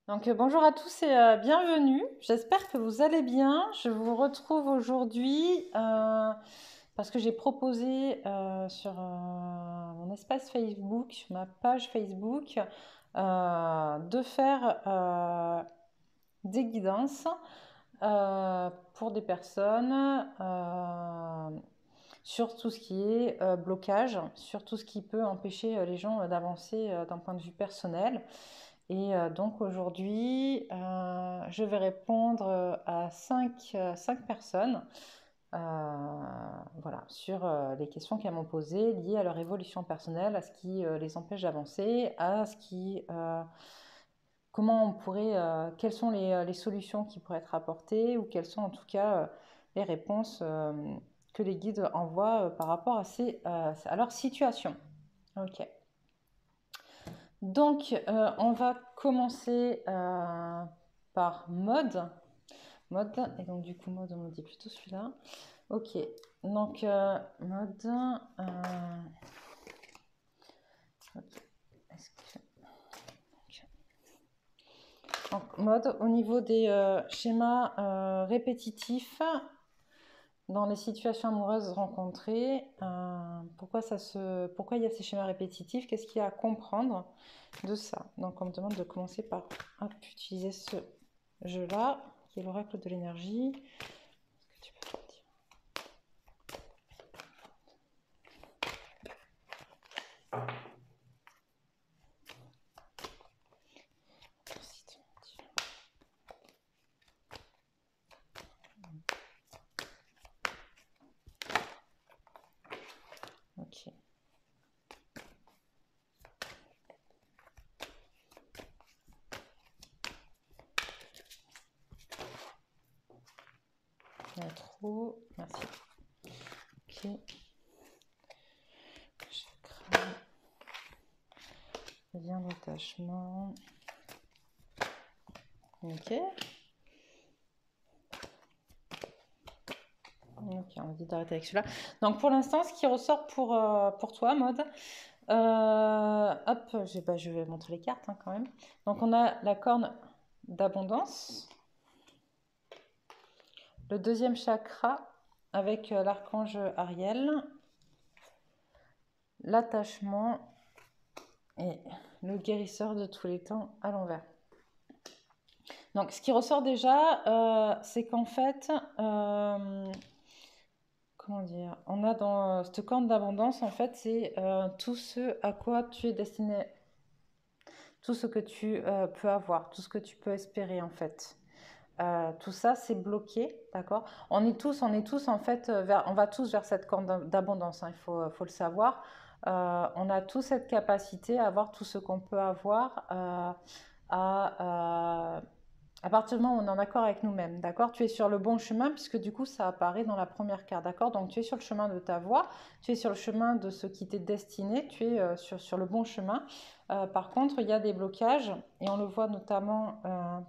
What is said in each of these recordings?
Bonjour à tous et bienvenue. J'espère que vous allez bien. Je vous retrouve aujourd'hui parce que j'ai proposé sur mon espace Facebook, sur ma page Facebook, de faire des guidances pour des personnes sur tout ce qui est blocage, sur tout ce qui peut empêcher les gens d'avancer d'un point de vue personnel. Et donc aujourd'hui, je vais répondre à 5 personnes voilà, sur les questions qu'elles m'ont posées liées à leur évolution personnelle, à ce qui les empêche d'avancer, à ce qui, comment on pourrait, quelles sont les solutions qui pourraient être apportées ou quelles sont en tout cas les réponses que les guides envoient par rapport à leur situation. Ok. Donc, on va commencer par mode. Mode, et donc du coup, mode, on me dit plutôt celui-là. Ok, donc mode. Ok, est-ce que- ok. Donc, mode, au niveau des schémas répétitifs dans les situations amoureuses rencontrées, pourquoi il y a ces schémas répétitifs? Qu'est-ce qu'il y a à comprendre de ça? Donc, on me demande de commencer par utiliser ce jeu-là, qui est l'oracle de l'énergie. Est-ce que tu peux me dire? Merci de me dire. Ok. Il y en a trop. Merci. Ok. Chakra. Lien d'attachement. Ok. Ok, on va dire d'arrêter avec celui-là. Donc pour l'instant, ce qui ressort pour toi, mode, hop, je vais montrer les cartes hein, quand même. Donc on a la corne d'abondance, le deuxième chakra avec l'archange Ariel, l'attachement et le guérisseur de tous les temps à l'envers. Donc ce qui ressort déjà, c'est qu'en fait, comment dire, on a dans cette corne d'abondance, en fait, c'est tout ce à quoi tu es destiné, tout ce que tu peux avoir, tout ce que tu peux espérer, en fait. Tout ça, c'est bloqué, d'accord? On est tous, en fait, on va tous vers cette corne d'abondance, hein, faut le savoir. On a tous cette capacité à avoir tout ce qu'on peut avoir, à partir du moment où on est en accord avec nous-mêmes, d'accord? Tu es sur le bon chemin puisque du coup ça apparaît dans la première carte, d'accord? Donc tu es sur le chemin de ta voie, tu es sur le chemin de ce qui t'est destiné, tu es sur le bon chemin. Par contre, il y a des blocages et on le voit notamment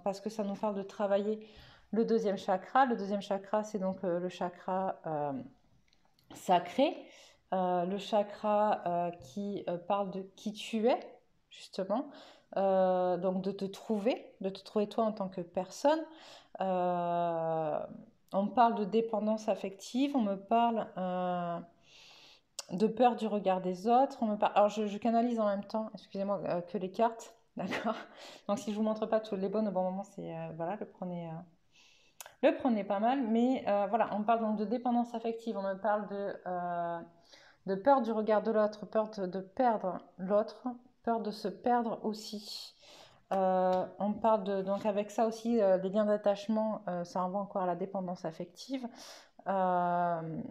parce que ça nous parle de travailler le deuxième chakra. Le deuxième chakra, c'est donc le chakra sacré, le chakra qui parle de qui tu es, justement. Donc de te trouver toi en tant que personne. Euh, on me parle de dépendance affective, on me parle de peur du regard des autres. On me parle... Alors je canalise en même temps, excusez-moi, que les cartes, d'accord. Donc si je vous montre pas toutes les bonnes au bon moment, c'est voilà, le prenez pas mal. Mais voilà, on me parle donc de dépendance affective, on me parle de peur du regard de l'autre, peur de perdre l'autre, peur de se perdre aussi. On parle de, donc avec ça aussi, des liens d'attachement, ça renvoie encore à la dépendance affective. Euh,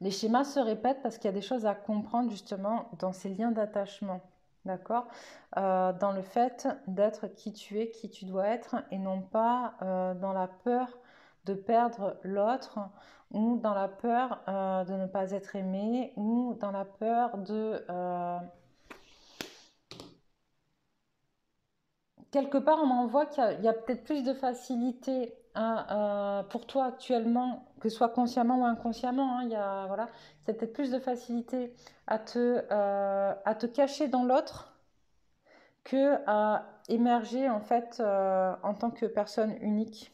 les schémas se répètent parce qu'il y a des choses à comprendre justement dans ces liens d'attachement. D'accord? Dans le fait d'être qui tu es, qui tu dois être, et non pas dans la peur de perdre l'autre, ou dans la peur de ne pas être aimé, ou dans la peur de... quelque part, on m'envoie qu'il y a peut-être plus de facilité pour toi actuellement, que ce soit consciemment ou inconsciemment, hein, il y a, voilà, c'est peut-être plus de facilité à te cacher dans l'autre que à émerger en fait en tant que personne unique.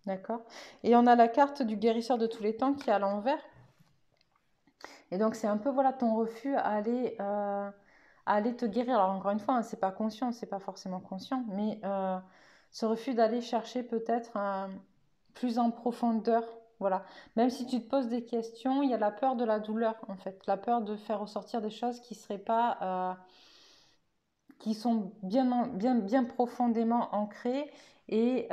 D'accord? Et on a la carte du guérisseur de tous les temps qui est à l'envers. Et donc, c'est un peu voilà, ton refus à aller te guérir. Alors, encore une fois, hein, c'est pas conscient, c'est pas forcément conscient, mais ce refus d'aller chercher peut-être plus en profondeur. Voilà. Même si tu te poses des questions, il y a la peur de la douleur, en fait. La peur de faire ressortir des choses qui seraient pas, qui sont bien profondément ancrées et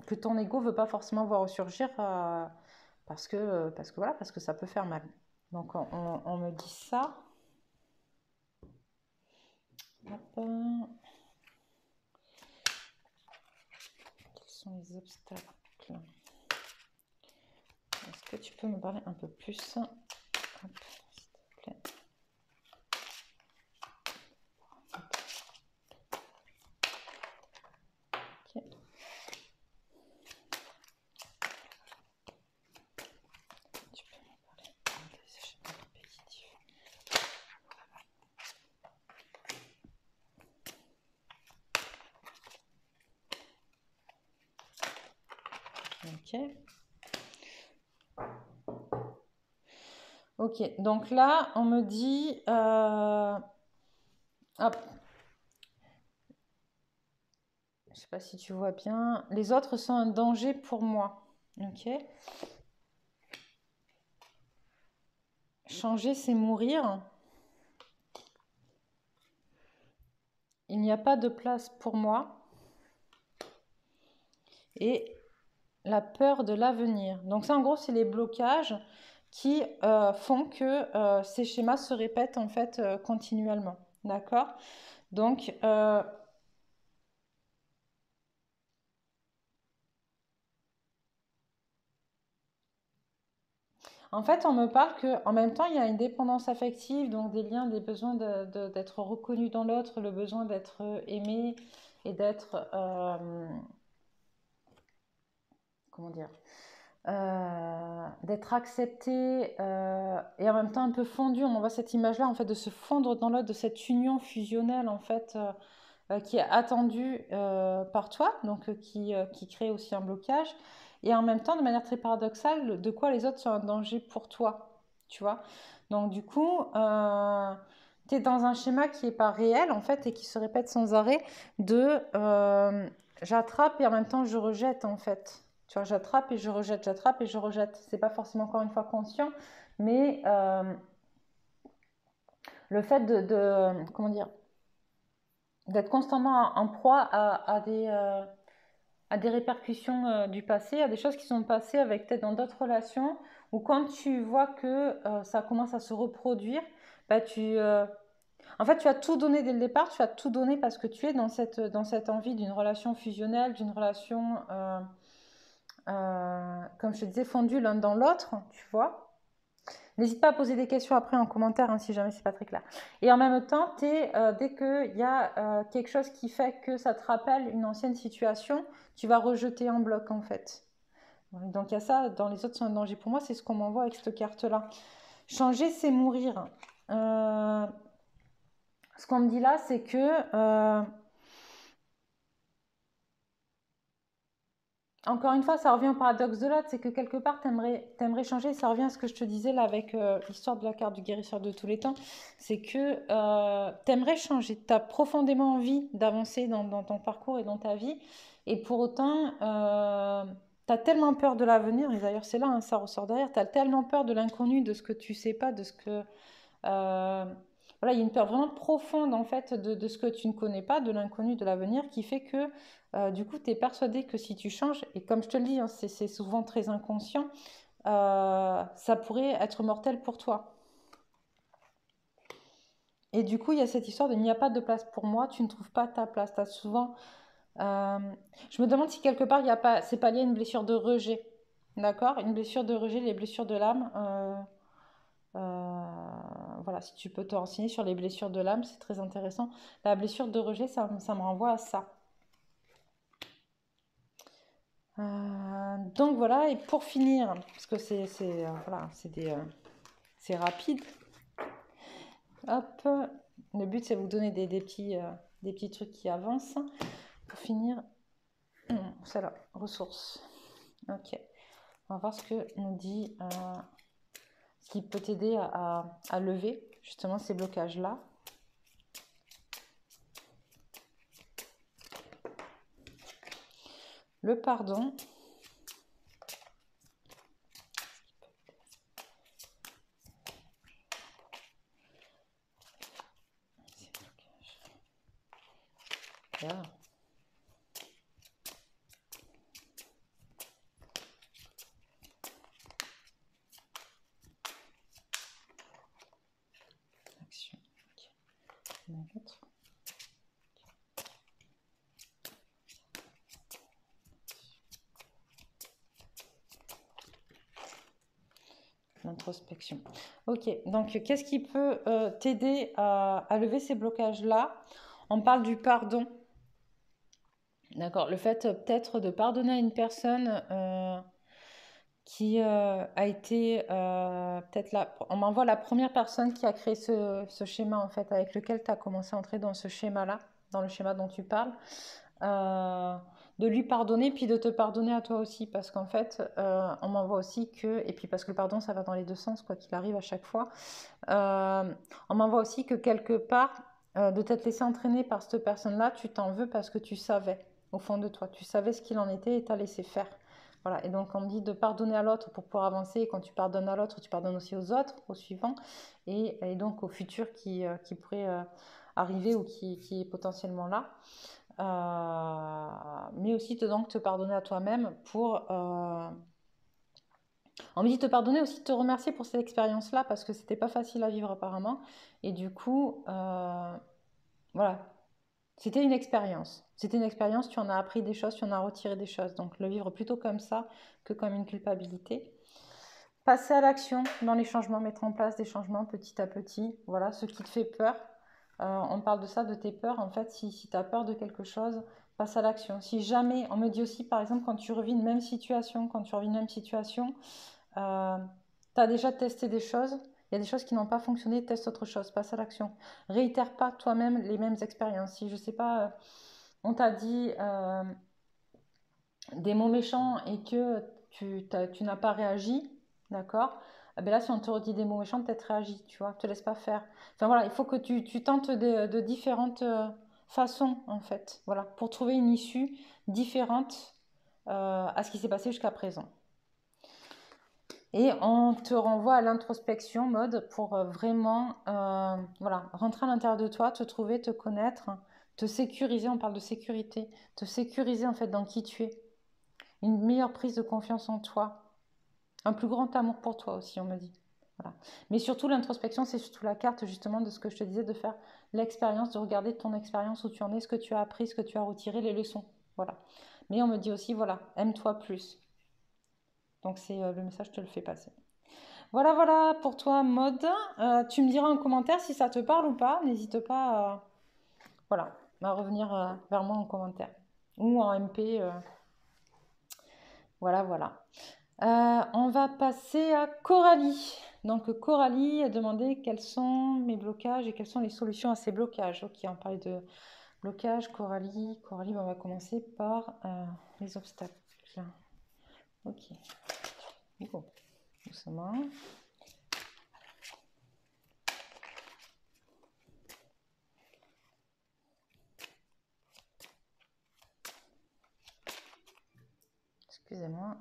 que ton ego veut pas forcément voir ressurgir voilà, parce que ça peut faire mal. Donc on me dit ça. Hop. Quels sont les obstacles? Est-ce que tu peux me parler un peu plus? Hop, s'il te plaît. Ok. Tu peux me parler des schémas répétitifs. Ok. Ok, donc là, on me dit... hop. Je sais pas si tu vois bien. Les autres sont un danger pour moi. Ok. Changer, c'est mourir. Il n'y a pas de place pour moi. Et la peur de l'avenir. Donc ça, en gros, c'est les blocages qui font que ces schémas se répètent en fait continuellement. D'accord? Donc, en fait, on me parle qu'en même temps, il y a une dépendance affective, donc des liens, des besoins d'être reconnu dans l'autre, le besoin d'être aimé et d'être, comment dire, d'être accepté et en même temps un peu fondu. On voit cette image-là en fait de se fondre dans l'autre, de cette union fusionnelle en fait qui est attendue par toi, donc qui crée aussi un blocage. Et en même temps, de manière très paradoxale, de quoi les autres sont un danger pour toi, tu vois. Donc du coup, tu es dans un schéma qui n'est pas réel en fait et qui se répète sans arrêt de j'attrape et en même temps je rejette en fait. Tu vois, j'attrape et je rejette, j'attrape et je rejette. C'est pas forcément encore une fois conscient, mais le fait comment dire, d'être constamment en proie à des répercussions du passé, à des choses qui sont passées avec peut-être dans d'autres relations, ou quand tu vois que ça commence à se reproduire, bah en fait, tu as tout donné dès le départ, tu as tout donné parce que tu es dans cette envie d'une relation fusionnelle, d'une relation, comme je te disais, fondue l'un dans l'autre, tu vois. N'hésite pas à poser des questions après en commentaire hein, si jamais c'est pas très clair. Et en même temps, dès qu'il y a quelque chose qui fait que ça te rappelle une ancienne situation, tu vas rejeter en bloc en fait. Donc il y a ça, dans les autres sont un danger. Pour moi, c'est ce qu'on m'envoie avec cette carte-là. Changer, c'est mourir. Ce qu'on me dit là, c'est que encore une fois, ça revient au paradoxe de l'autre, c'est que quelque part, t'aimerais changer, ça revient à ce que je te disais là avec l'histoire de la carte du guérisseur de tous les temps, c'est que t'aimerais changer, t'as profondément envie d'avancer dans ton parcours et dans ta vie, et pour autant, t'as tellement peur de l'avenir, et d'ailleurs c'est là, hein, ça ressort derrière, t'as tellement peur de l'inconnu, de ce que tu sais pas, de ce que... voilà, il y a une peur vraiment profonde en fait de ce que tu ne connais pas, de l'inconnu, de l'avenir, qui fait que du coup, tu es persuadé que si tu changes, et comme je te le dis, hein, c'est souvent très inconscient, ça pourrait être mortel pour toi. Et du coup, il y a cette histoire de il n'y a pas de place pour moi, tu ne trouves pas ta place. As souvent, euh, je me demande si quelque part, il y a pas, c'est pas lié à une blessure de rejet. D'accord? Une blessure de rejet, les blessures de l'âme. Voilà, si tu peux te renseigner sur les blessures de l'âme, c'est très intéressant. La blessure de rejet, ça me renvoie à ça. Donc voilà, et pour finir, parce que voilà, c'est rapide. Hop, Le but, c'est vous donner des petits trucs qui avancent. Pour finir, celle-là, ressources. Ok. On va voir ce que nous dit, ce qui peut t'aider à lever justement ces blocages-là. Le pardon. Là. Action. Okay. L'introspection. Ok, donc qu'est-ce qui peut t'aider à lever ces blocages-là? On parle du pardon. D'accord, le fait peut-être de pardonner à une personne qui a été peut-être là. On m'envoie la première personne qui a créé ce schéma en fait, avec lequel tu as commencé à entrer dans ce schéma-là, dans le schéma dont tu parles. De lui pardonner, puis de te pardonner à toi aussi, parce qu'en fait, on m'envoie aussi que, et puis parce que le pardon, ça va dans les deux sens, quoi qu'il arrive à chaque fois, on m'envoie aussi que quelque part, de t'être laissé entraîner par cette personne-là, tu t'en veux parce que tu savais, au fond de toi, tu savais ce qu'il en était et t'as laissé faire. Voilà, et donc on me dit de pardonner à l'autre pour pouvoir avancer, et quand tu pardonnes à l'autre, tu pardonnes aussi aux autres, aux suivants, et donc au futur qui pourrait arriver ou qui est potentiellement là. Mais aussi donc te pardonner à toi-même pour... On me dit de te pardonner aussi, de te remercier pour cette expérience-là parce que c'était pas facile à vivre apparemment. Et du coup, voilà, c'était une expérience. C'était une expérience, tu en as appris des choses, tu en as retiré des choses. Donc le vivre plutôt comme ça que comme une culpabilité. Passer à l'action dans les changements, mettre en place des changements petit à petit. Voilà, ce qui te fait peur. On parle de ça, de tes peurs. En fait, si tu as peur de quelque chose, passe à l'action. Si jamais, on me dit aussi, par exemple, quand tu revis une même situation, tu as déjà testé des choses, il y a des choses qui n'ont pas fonctionné, teste autre chose, passe à l'action. Réitère pas toi-même les mêmes expériences. Si, je sais pas, on t'a dit des mots méchants et que tu n'as pas réagi, d'accord? Ah ben là, si on te redit des mots méchants, peut-être réagis, tu vois, te laisse pas faire. Enfin voilà, il faut que tu tentes de différentes façons, en fait, voilà, pour trouver une issue différente à ce qui s'est passé jusqu'à présent. Et on te renvoie à l'introspection mode pour vraiment voilà, rentrer à l'intérieur de toi, te trouver, te connaître, te sécuriser, on parle de sécurité, te sécuriser en fait dans qui tu es. Une meilleure prise de confiance en toi, un plus grand amour pour toi aussi, on me dit. Voilà. Mais surtout, l'introspection, c'est surtout la carte justement de ce que je te disais, de faire l'expérience, de regarder ton expérience, où tu en es, ce que tu as appris, ce que tu as retiré, les leçons. Voilà. Mais on me dit aussi, voilà, aime-toi plus. Donc c'est le message, je te le fais passer. Voilà, voilà pour toi, mode. Tu me diras en commentaire si ça te parle ou pas. N'hésite pas voilà, à revenir vers moi en commentaire ou en MP. Voilà, voilà. On va passer à Coralie. Donc Coralie a demandé quels sont mes blocages et quelles sont les solutions à ces blocages. Ok, on parlait de blocage. Coralie, on va commencer par les obstacles. Ok. Bon, doucement. Excusez-moi.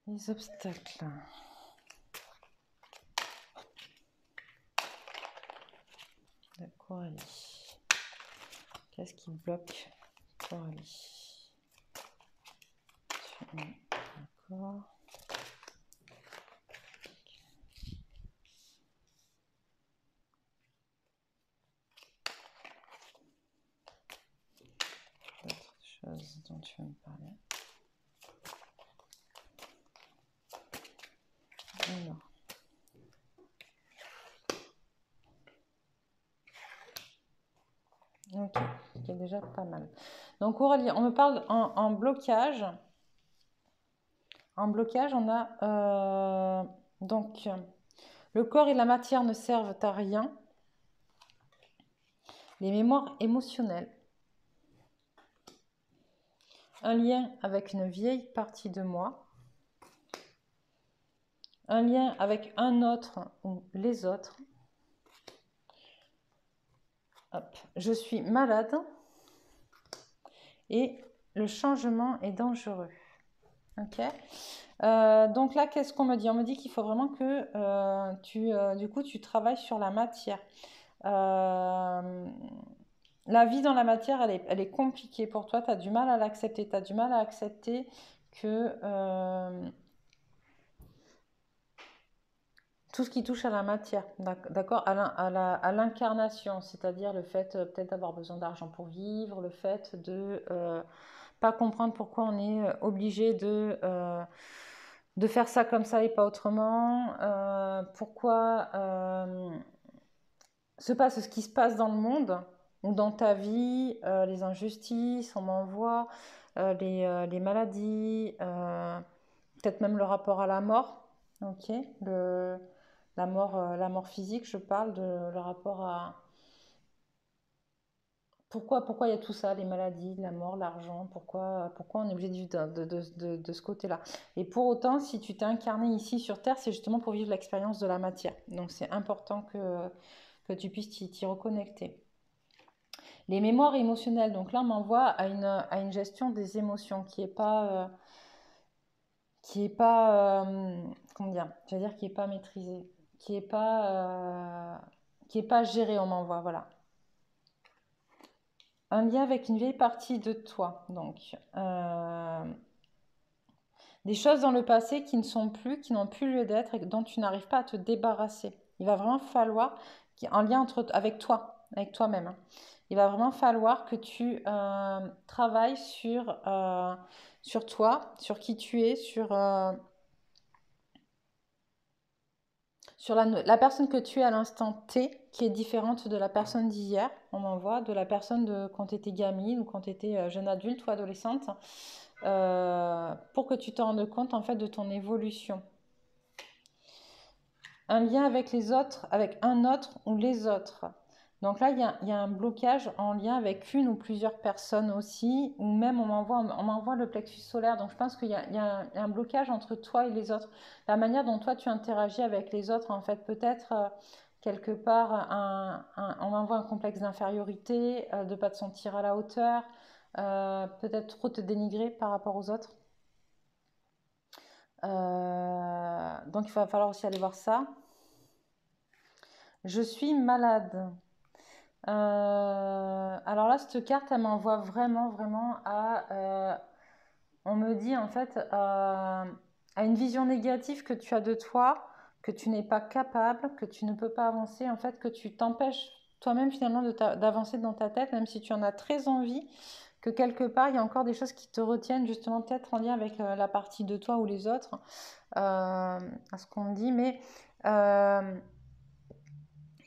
Les obstacles. De Coralie. Qu'est-ce qui bloque Coralie? D'accord. D'autres choses dont tu veux me parler? Alors. Ok, qui est déjà pas mal. Donc Aurélie, on me parle en blocage. En blocage, on a donc le corps et la matière ne servent à rien. Les mémoires émotionnelles. Un lien avec une vieille partie de moi. Un lien avec un autre ou les autres. Hop. Je suis malade et le changement est dangereux. Ok. Donc là, qu'est-ce qu'on me dit? On me dit qu'il faut vraiment que du coup, tu travailles sur la matière. La vie dans la matière, elle est compliquée pour toi. Tu as du mal à l'accepter. Tu as du mal à accepter que tout ce qui touche à la matière, d'accord, à l'incarnation, c'est-à-dire le fait peut-être d'avoir besoin d'argent pour vivre, le fait de pas comprendre pourquoi on est obligé de faire ça comme ça et pas autrement, pourquoi se passe ce qui se passe dans le monde ou dans ta vie, les injustices, on m'envoie, les maladies, peut-être même le rapport à la mort, ok, la mort physique, je parle de le rapport à pourquoi il y a tout ça, les maladies, la mort, l'argent, pourquoi on est obligé de vivre de ce côté-là. Et pour autant, si tu t'es incarné ici sur Terre, c'est justement pour vivre l'expérience de la matière. Donc c'est important que tu puisses t'y reconnecter. Les mémoires émotionnelles, donc là on m'envoie à une gestion des émotions comment dire, je vais dire qui est pas maîtrisée, qui est pas gérée, on m'envoie, voilà. Un lien avec une vieille partie de toi, donc des choses dans le passé qui ne sont plus, qui n'ont plus lieu d'être et dont tu n'arrives pas à te débarrasser. Il va vraiment falloir, en lien avec toi, avec toi-même, hein. Il va vraiment falloir que tu travailles sur toi, sur qui tu es, sur la personne que tu es à l'instant T, qui est différente de la personne d'hier, on m'envoie, de la personne de quand tu étais gamine ou quand tu étais jeune adulte ou adolescente, pour que tu te rendes compte en fait de ton évolution. Un lien avec les autres, avec un autre ou les autres. Donc là, il y a un blocage en lien avec une ou plusieurs personnes aussi, ou même on m'envoie le plexus solaire. Donc je pense qu'il y a un blocage entre toi et les autres. La manière dont toi tu interagis avec les autres, en fait, peut-être quelque part, on m'envoie un complexe d'infériorité, de ne pas te sentir à la hauteur, peut-être trop te dénigrer par rapport aux autres. Donc il va falloir aussi aller voir ça. Je suis malade. Alors là, cette carte, elle m'envoie vraiment, vraiment on me dit en fait, à une vision négative que tu as de toi, que tu n'es pas capable, que tu ne peux pas avancer, en fait, que tu t'empêches toi-même finalement d'avancer dans ta tête, même si tu en as très envie, que quelque part, il y a encore des choses qui te retiennent, justement, peut-être en lien avec la partie de toi ou les autres, à ce qu'on me dit, mais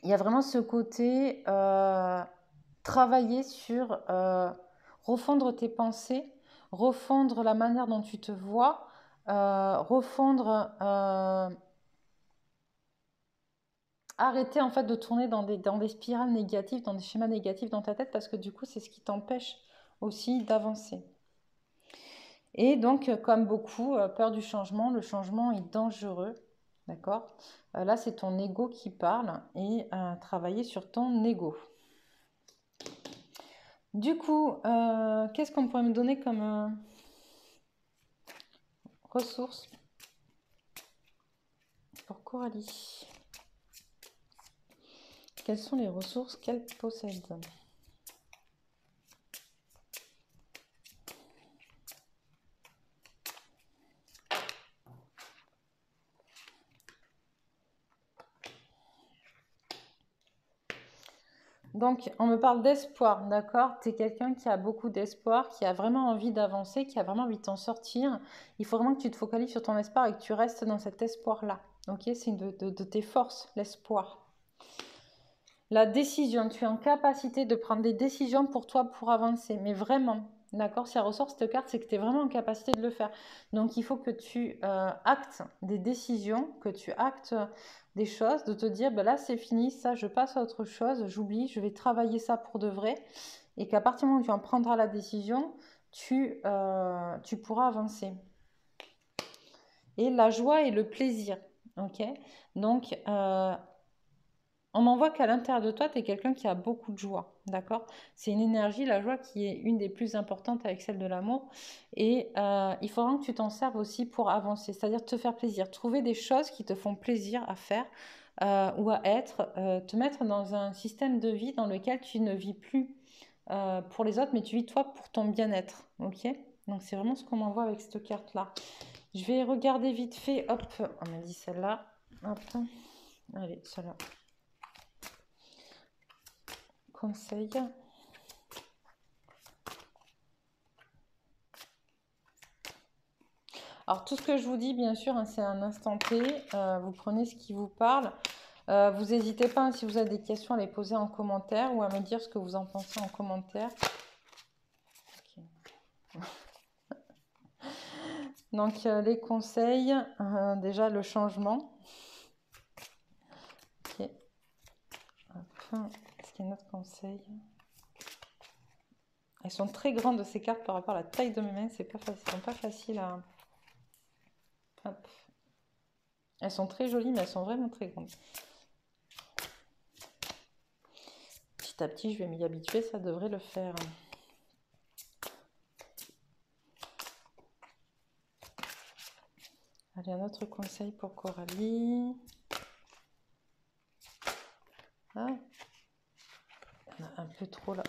il y a vraiment ce côté travailler sur refondre tes pensées, refondre la manière dont tu te vois, refondre, arrêter en fait de tourner dans des spirales négatives, dans des schémas négatifs dans ta tête, parce que du coup c'est ce qui t'empêche aussi d'avancer. Et donc comme beaucoup, peur du changement, le changement est dangereux, d'accord? Là c'est ton ego qui parle et travailler sur ton ego. Du coup, qu'est-ce qu'on pourrait me donner comme ressources pour Coralie? Quelles sont les ressources qu'elle possède? Donc, on me parle d'espoir, d'accord? Tu es quelqu'un qui a beaucoup d'espoir, qui a vraiment envie d'avancer, qui a vraiment envie de t'en sortir. Il faut vraiment que tu te focalises sur ton espoir et que tu restes dans cet espoir-là. Ok? C'est de tes forces, l'espoir. La décision, tu es en capacité de prendre des décisions pour toi pour avancer, mais vraiment, d'accord? Si elle ressort cette carte, c'est que tu es vraiment en capacité de le faire. Donc il faut que tu actes des décisions, que tu actes des choses, de te dire, ben là c'est fini, ça je passe à autre chose, j'oublie, je vais travailler ça pour de vrai, et qu'à partir du moment où tu en prendras la décision, tu pourras avancer. Et la joie et le plaisir, ok? Donc, on m'envoie qu'à l'intérieur de toi, tu es quelqu'un qui a beaucoup de joie, d'accord? C'est une énergie, la joie, qui est une des plus importantes avec celle de l'amour. Et il faudra que tu t'en serves aussi pour avancer, c'est-à-dire te faire plaisir, trouver des choses qui te font plaisir à faire ou à être, te mettre dans un système de vie dans lequel tu ne vis plus pour les autres, mais tu vis toi pour ton bien-être, ok? Donc c'est vraiment ce qu'on m'envoie avec cette carte-là. Je vais regarder vite fait, hop, on m'a dit celle-là, hop, allez, celle-là. Conseil. Alors tout ce que je vous dis, bien sûr, hein, c'est un instant T. Vous prenez ce qui vous parle. Vous n'hésitez pas, hein, si vous avez des questions, à les poser en commentaire ou à me dire ce que vous en pensez en commentaire. Okay. Donc les conseils, déjà le changement. Ok. Est-ce qu'il y a un autre conseil? Elles sont très grandes ces cartes par rapport à la taille de mes mains. C'est pas facile, sont pas faciles à. Hop. Elles sont très jolies, mais elles sont vraiment très grandes. Petit à petit, je vais m'y habituer, ça devrait le faire. Allez, un autre conseil pour Coralie. Ah, il y en a un peu trop là.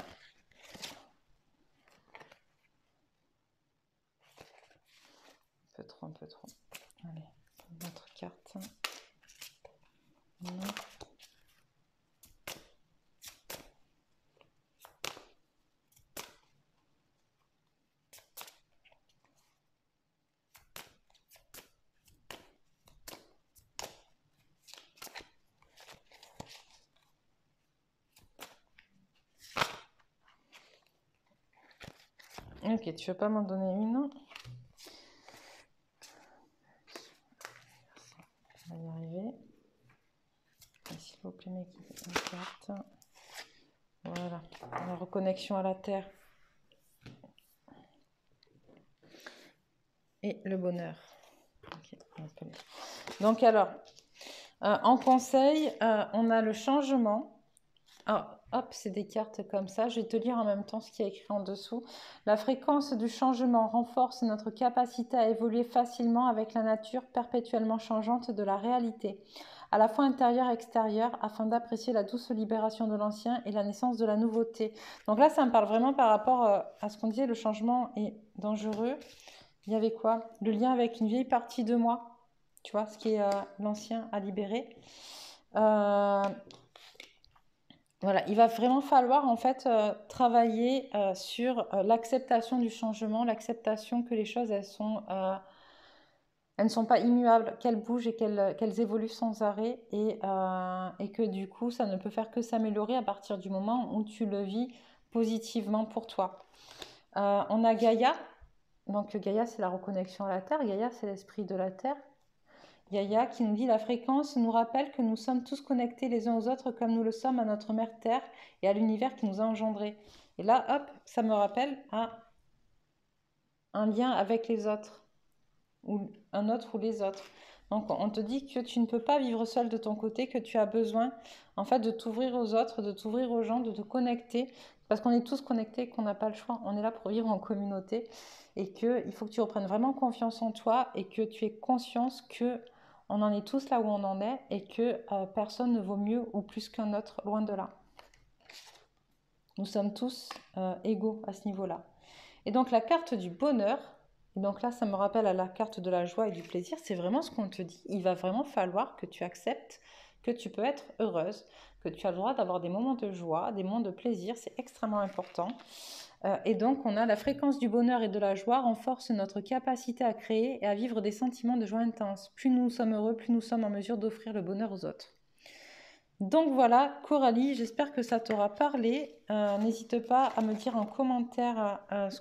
Un peu trop, un peu trop. Allez, une autre carte. Non. Ok, tu veux pas m'en donner une? On va y arriver. S'il vous plaît, mec, une carte. Voilà, la reconnexion à la terre. Et le bonheur. Okay, donc alors, en conseil, on a le changement. Alors, hop, c'est des cartes comme ça. Je vais te lire en même temps ce qui est écrit en dessous. La fréquence du changement renforce notre capacité à évoluer facilement avec la nature perpétuellement changeante de la réalité, à la fois intérieure et extérieure, afin d'apprécier la douce libération de l'ancien et la naissance de la nouveauté. Donc là, ça me parle vraiment par rapport à ce qu'on disait, le changement est dangereux. Il y avait quoi? Le lien avec une vieille partie de moi, tu vois, ce qui est l'ancien à libérer. Voilà, il va vraiment falloir en fait travailler sur l'acceptation du changement, l'acceptation que les choses elles ne sont pas immuables, qu'elles bougent et qu'elles évoluent sans arrêt et que du coup ça ne peut faire que s'améliorer à partir du moment où tu le vis positivement pour toi. On a Gaïa, donc Gaïa c'est la reconnexion à la Terre, Gaïa c'est l'esprit de la Terre. Yaya qui nous dit la fréquence nous rappelle que nous sommes tous connectés les uns aux autres comme nous le sommes à notre mère Terre et à l'univers qui nous a engendrés. Et là, hop, ça me rappelle à un lien avec les autres, ou un autre ou les autres. Donc on te dit que tu ne peux pas vivre seul de ton côté, que tu as besoin en fait de t'ouvrir aux autres, de t'ouvrir aux gens, de te connecter, parce qu'on est tous connectés, qu'on n'a pas le choix, on est là pour vivre en communauté et qu'il faut que tu reprennes vraiment confiance en toi et que tu aies conscience que on en est tous là où on en est et que personne ne vaut mieux ou plus qu'un autre, loin de là. Nous sommes tous égaux à ce niveau-là. Et donc la carte du bonheur, et donc là ça me rappelle à la carte de la joie et du plaisir, c'est vraiment ce qu'on te dit. Il va vraiment falloir que tu acceptes que tu peux être heureuse, que tu as le droit d'avoir des moments de joie, des moments de plaisir, c'est extrêmement important. Et donc on a la fréquence du bonheur et de la joie renforce notre capacité à créer et à vivre des sentiments de joie intense. Plus nous sommes heureux, plus nous sommes en mesure d'offrir le bonheur aux autres. Donc voilà, Coralie, j'espère que ça t'aura parlé. N'hésite pas à me dire en commentaire ce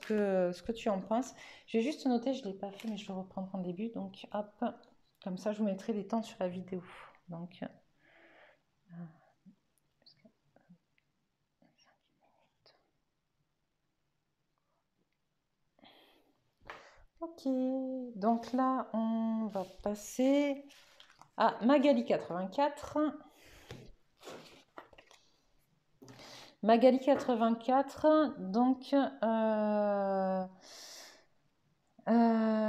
que tu en penses. J'ai juste noté, je ne l'ai pas fait, mais je vais reprendre en début. Donc hop, comme ça je vous mettrai les temps sur la vidéo. Donc, ok, donc là on va passer à Magali 84. Magali 84, donc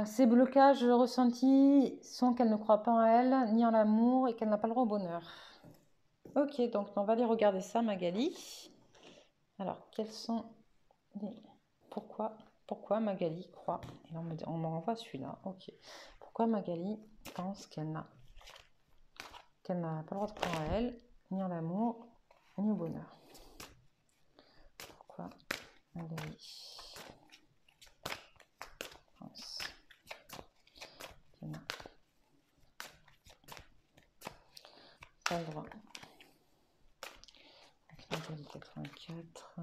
ces blocages ressentis sont qu'elle ne croit pas en elle, ni en l'amour, et qu'elle n'a pas le droit au bonheur. Ok, donc on va aller regarder ça, Magali. Alors, quels sont les... Pourquoi Magali croit... Et on me renvoie celui-là, ok. Pourquoi Magali pense qu'elle n'a pas le droit de croire en elle, ni en l'amour, ni au bonheur. Pourquoi Magali pense qu'elle n'a pas le droit. Magali 84...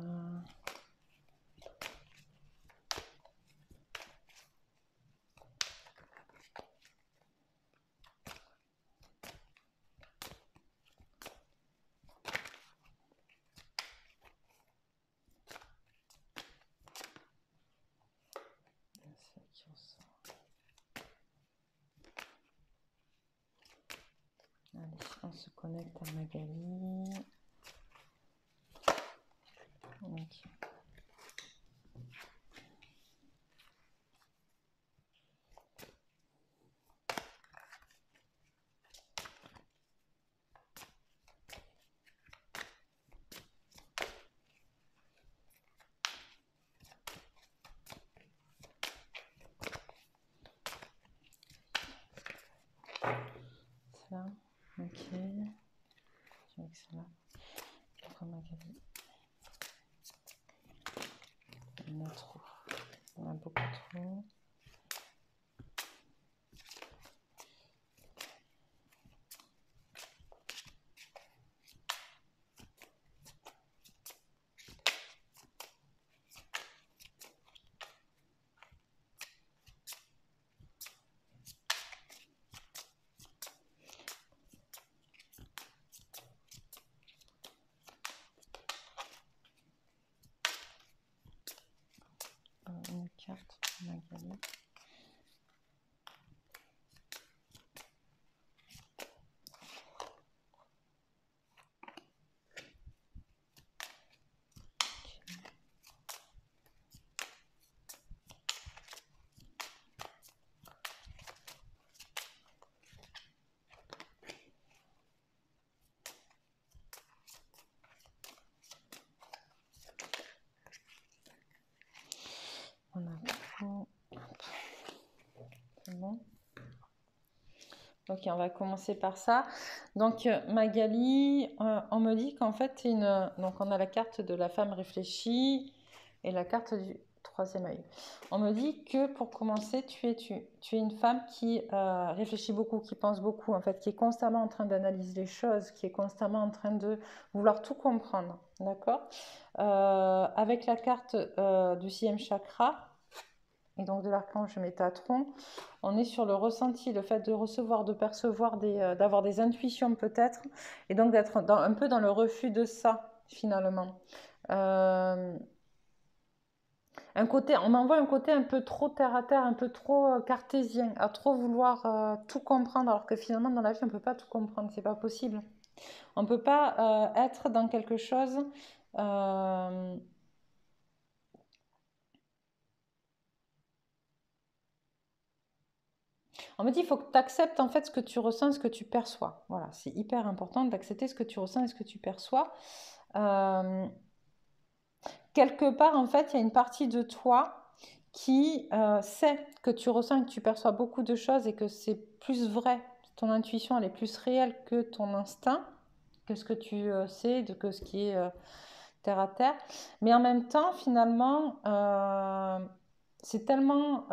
Allez, on se connecte à Magali. Okay. Ça, ok. Avec ça là. Pourquoi Magali? Il y en a trop. Il y en a beaucoup trop. Une carte Magali. On a tout. C'est bon. Ok, on va commencer par ça. Donc Magali, on me dit qu'en fait, donc on a la carte de la femme réfléchie et la carte du troisième œil. On me dit que pour commencer, tu es une femme qui réfléchit beaucoup, qui pense beaucoup, en fait, qui est constamment en train d'analyser les choses, qui est constamment en train de vouloir tout comprendre, d'accord? Avec la carte du sixième chakra et donc de l'archange Métatron, on est sur le ressenti, le fait de recevoir, de percevoir, d'avoir des intuitions peut-être, et donc d'être un peu dans le refus de ça, finalement. On m'envoie un côté un peu trop terre à terre, un peu trop cartésien, à trop vouloir tout comprendre, alors que finalement dans la vie on ne peut pas tout comprendre, c'est pas possible. On ne peut pas être dans quelque chose. On me dit il faut que tu acceptes en fait ce que tu ressens, ce que tu perçois. Voilà, c'est hyper important d'accepter ce que tu ressens et ce que tu perçois. Quelque part, en fait, il y a une partie de toi qui sait que tu ressens et que tu perçois beaucoup de choses et que c'est plus vrai. Ton intuition, elle est plus réelle que ton instinct, que ce que tu sais, que ce qui est terre à terre. Mais en même temps, finalement, c'est tellement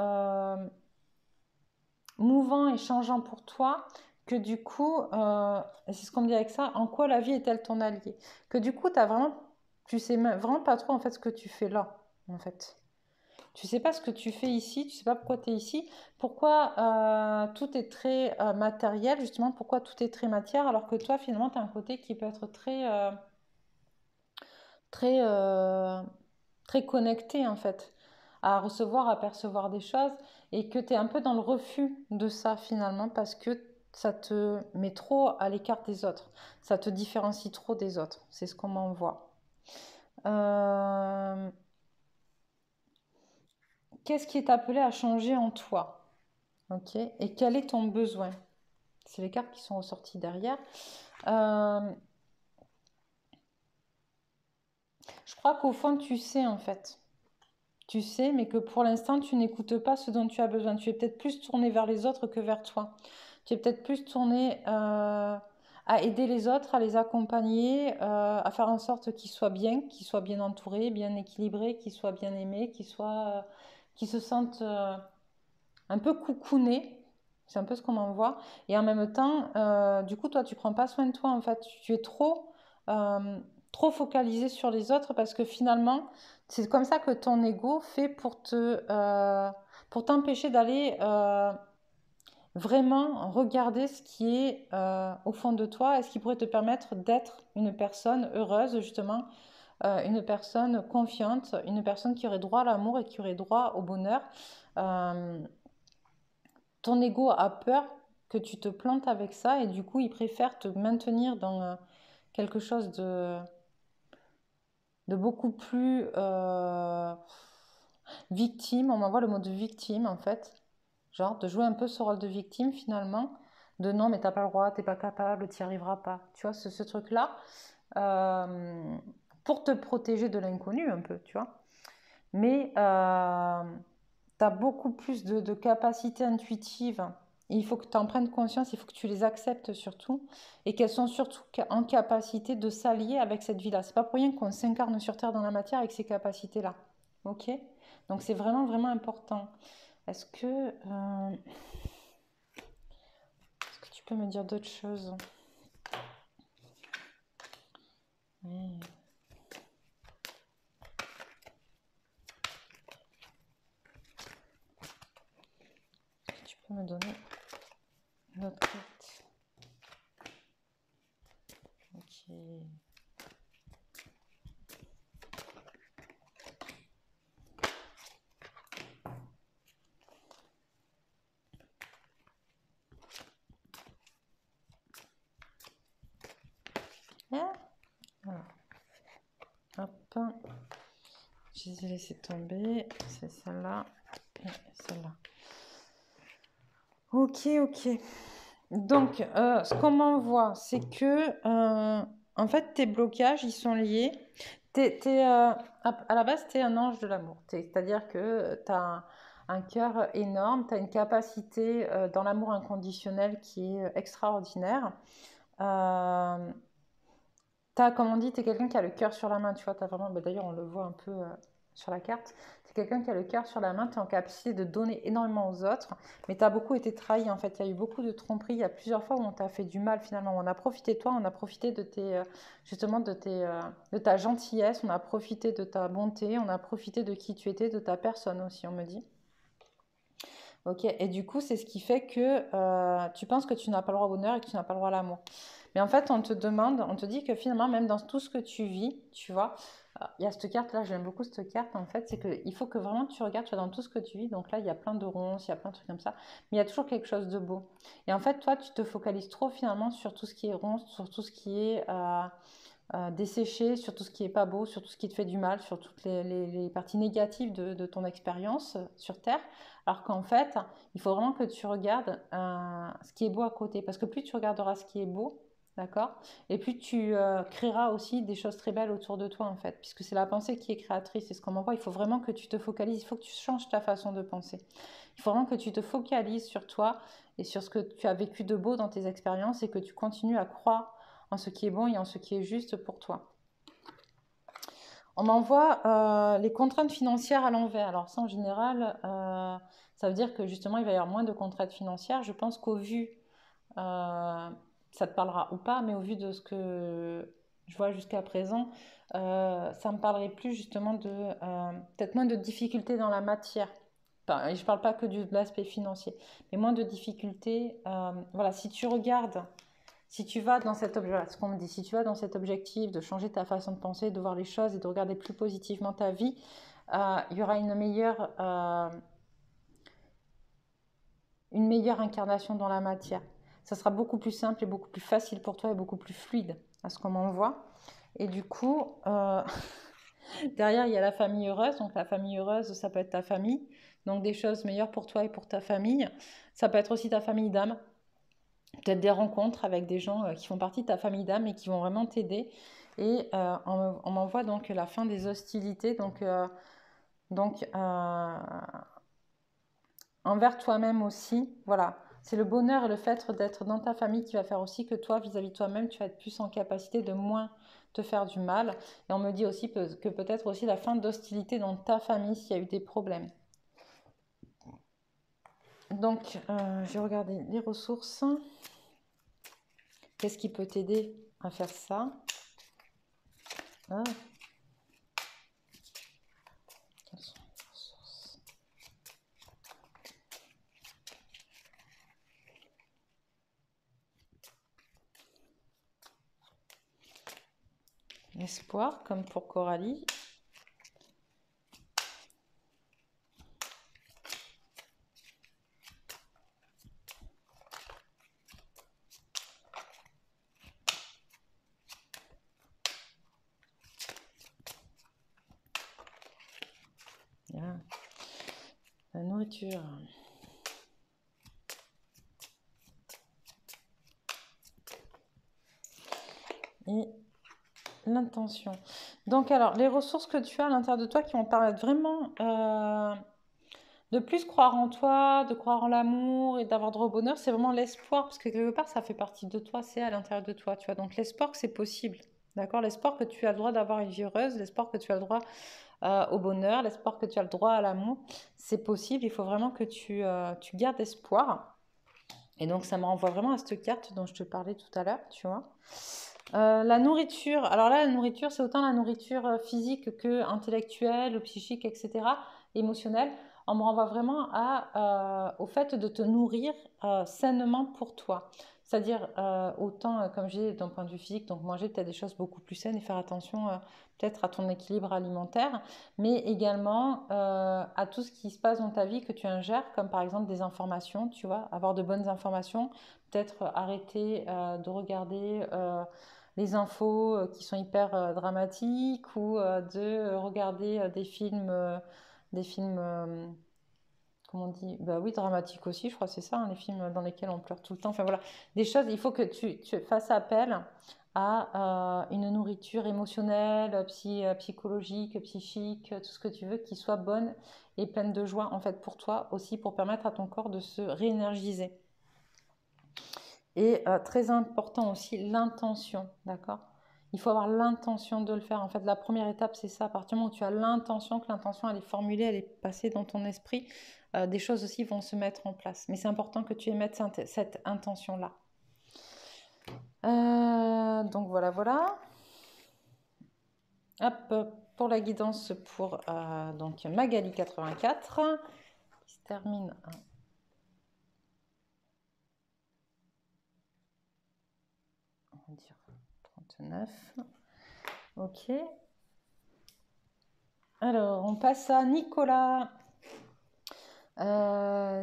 mouvant et changeant pour toi que du coup, et c'est ce qu'on me dit avec ça, en quoi la vie est-elle ton allié? Que du coup, tu sais vraiment pas trop en fait ce que tu fais là, en fait. Tu sais pas ce que tu fais ici, tu sais pas pourquoi tu es ici, pourquoi tout est très matériel, justement, pourquoi tout est très matière, alors que toi, finalement, tu as un côté qui peut être très, très connecté, en fait, à recevoir, à percevoir des choses, et que tu es un peu dans le refus de ça, finalement, parce que ça te met trop à l'écart des autres, ça te différencie trop des autres, c'est ce qu'on m'envoie. Euh, Qu'est-ce qui est appelé à changer en toi? Ok. Et quel est ton besoin? C'est les cartes qui sont ressorties derrière. Euh, je crois qu'au fond, tu sais en fait. Tu sais, mais que pour l'instant, tu n'écoutes pas ce dont tu as besoin. Tu es peut-être plus tourné vers les autres que vers toi. Tu es peut-être plus tourné à aider les autres, à les accompagner, à faire en sorte qu'ils soient bien entourés, bien équilibrés, qu'ils soient bien aimés, qu'ils se sentent un peu coucouné. C'est un peu ce qu'on m'envoie. Et en même temps, du coup, toi, tu prends pas soin de toi, en fait. Tu es euh, trop focalisé sur les autres parce que finalement, c'est comme ça que ton ego fait pour t'empêcher d'aller vraiment regarder ce qui est au fond de toi et ce qui pourrait te permettre d'être une personne heureuse, justement, une personne confiante, une personne qui aurait droit à l'amour et qui aurait droit au bonheur. Euh, Ton ego a peur que tu te plantes avec ça et du coup, il préfère te maintenir dans quelque chose de beaucoup plus victime. On m'envoie le mot de victime en fait. Genre de jouer un peu ce rôle de victime finalement. De non, mais t'as pas le droit, t'es pas capable, t'y arriveras pas. Tu vois, ce truc-là. euh, pour te protéger de l'inconnu un peu, tu vois. Mais tu as beaucoup plus de capacités intuitives. Et il faut que tu en prennes conscience, il faut que tu les acceptes surtout, et qu'elles sont surtout en capacité de s'allier avec cette vie-là. C'est pas pour rien qu'on s'incarne sur Terre dans la matière avec ces capacités-là. Ok? Donc c'est vraiment, vraiment important. Est-ce que tu peux me dire d'autres choses? Oui. Est-ce que tu peux me donner une autre carte? Ok. Ah, voilà. Hop. Je les ai laissés tomber. C'est celle-là et celle-là. Ok, ok. Donc, ce qu'on m'envoie, c'est que, en fait, tes blocages, ils sont liés. À la base, tu es un ange de l'amour. C'est-à-dire que tu as un cœur énorme, tu as une capacité dans l'amour inconditionnel qui est extraordinaire. Euh, Comme on dit, tu es quelqu'un qui a le cœur sur la main, tu vois, t'as vraiment, bah, d'ailleurs on le voit un peu sur la carte, tu es quelqu'un qui a le cœur sur la main, tu es en capacité de donner énormément aux autres, mais tu as beaucoup été trahi en fait, il y a eu beaucoup de tromperies, il y a plusieurs fois où on t'a fait du mal finalement, on a profité de toi, on a profité de justement de ta gentillesse, on a profité de ta bonté, on a profité de qui tu étais, de ta personne aussi, on me dit. Ok, et du coup, c'est ce qui fait que tu penses que tu n'as pas le droit au bonheur et que tu n'as pas le droit à l'amour. Mais en fait, on te dit que finalement, même dans tout ce que tu vis, tu vois, il y a cette carte-là, j'aime beaucoup cette carte, en fait, c'est qu'il faut que vraiment tu regardes, tu vois, dans tout ce que tu vis. Donc là, il y a plein de ronces, il y a plein de trucs comme ça, mais il y a toujours quelque chose de beau. Et en fait, toi, tu te focalises trop finalement sur tout ce qui est ronce, sur tout ce qui est desséché, sur tout ce qui est pas beau, sur tout ce qui te fait du mal, sur toutes les parties négatives de ton expérience sur Terre. Alors qu'en fait, il faut vraiment que tu regardes ce qui est beau à côté. Parce que plus tu regarderas ce qui est beau, d'accord, et plus tu créeras aussi des choses très belles autour de toi, en fait. Puisque c'est la pensée qui est créatrice. C'est ce qu'on m'envoie. Il faut vraiment que tu te focalises. Il faut que tu changes ta façon de penser. Il faut vraiment que tu te focalises sur toi et sur ce que tu as vécu de beau dans tes expériences et que tu continues à croire en ce qui est bon et en ce qui est juste pour toi. On m'envoie les contraintes financières à l'envers. Alors ça, en général, ça veut dire que justement, il va y avoir moins de contraintes financières. Je pense qu'au vu ça te parlera ou pas, mais au vu de ce que je vois jusqu'à présent, ça me parlerait plus justement de peut-être moins de difficultés dans la matière. Enfin, et je parle pas que de l'aspect financier, mais moins de difficultés. Voilà, si tu regardes, si tu vas dans cet objectif, ce qu'on me dit, si tu vas dans cet objectif de changer ta façon de penser, de voir les choses et de regarder plus positivement ta vie, il y aura une meilleure incarnation dans la matière. Ça sera beaucoup plus simple et beaucoup plus facile pour toi et beaucoup plus fluide à ce qu'on m'envoie. Et du coup, derrière, il y a la famille heureuse. Donc la famille heureuse, ça peut être ta famille. Donc des choses meilleures pour toi et pour ta famille. Ça peut être aussi ta famille d'âme. Peut-être des rencontres avec des gens qui font partie de ta famille d'âme et qui vont vraiment t'aider. Et on m'envoie donc la fin des hostilités. Donc envers toi-même aussi, voilà. C'est le bonheur et le fait d'être dans ta famille qui va faire aussi que toi, vis-à-vis de toi-même, tu vas être plus en capacité de moins te faire du mal. Et on me dit aussi que peut-être aussi la fin d'hostilité dans ta famille s'il y a eu des problèmes. Donc, j'ai regardé les ressources. Qu'est-ce qui peut t'aider à faire ça? Ah, quelles sont les ressources? L'espoir, comme pour Coralie. Yeah. La nourriture. Et l'intention. Donc alors, les ressources que tu as à l'intérieur de toi qui vont te permettre vraiment de plus croire en toi, de croire en l'amour et d'avoir droit au bonheur, c'est vraiment l'espoir, parce que quelque part, ça fait partie de toi, c'est à l'intérieur de toi, tu vois. Donc l'espoir que c'est possible, d'accord? L'espoir que tu as le droit d'avoir une vie heureuse, l'espoir que tu as le droit au bonheur, l'espoir que tu as le droit à l'amour, c'est possible. Il faut vraiment que tu gardes espoir. Et donc ça me renvoie vraiment à cette carte dont je te parlais tout à l'heure, tu vois. La nourriture, alors là, la nourriture, c'est autant la nourriture physique que intellectuelle, psychique, etc., émotionnelle. On me renvoie vraiment au fait de te nourrir sainement pour toi. C'est-à-dire, autant, comme j'ai d'un point de vue physique, donc manger peut-être des choses beaucoup plus saines et faire attention peut-être à ton équilibre alimentaire, mais également à tout ce qui se passe dans ta vie que tu ingères, comme par exemple des informations, tu vois, avoir de bonnes informations, peut-être arrêter de regarder les infos qui sont hyper dramatiques ou de regarder des films comment on dit? Bah oui, dramatiques aussi, je crois que c'est ça, hein, les films dans lesquels on pleure tout le temps. Enfin voilà, des choses, il faut que tu fasses appel à une nourriture émotionnelle, psychologique, psychique, tout ce que tu veux, qui soit bonne et pleine de joie en fait pour toi aussi, pour permettre à ton corps de se réénergiser. Et très important aussi, l'intention, d'accord? Il faut avoir l'intention de le faire. En fait, la première étape, c'est ça. À partir du moment où tu as l'intention, que l'intention, elle est formulée, elle est passée dans ton esprit, des choses aussi vont se mettre en place. Mais c'est important que tu émettes cette intention-là. Donc voilà, voilà. Hop, pour la guidance pour donc Magali 84, qui se termine on va dire 39. Ok. Alors, on passe à Nicolas.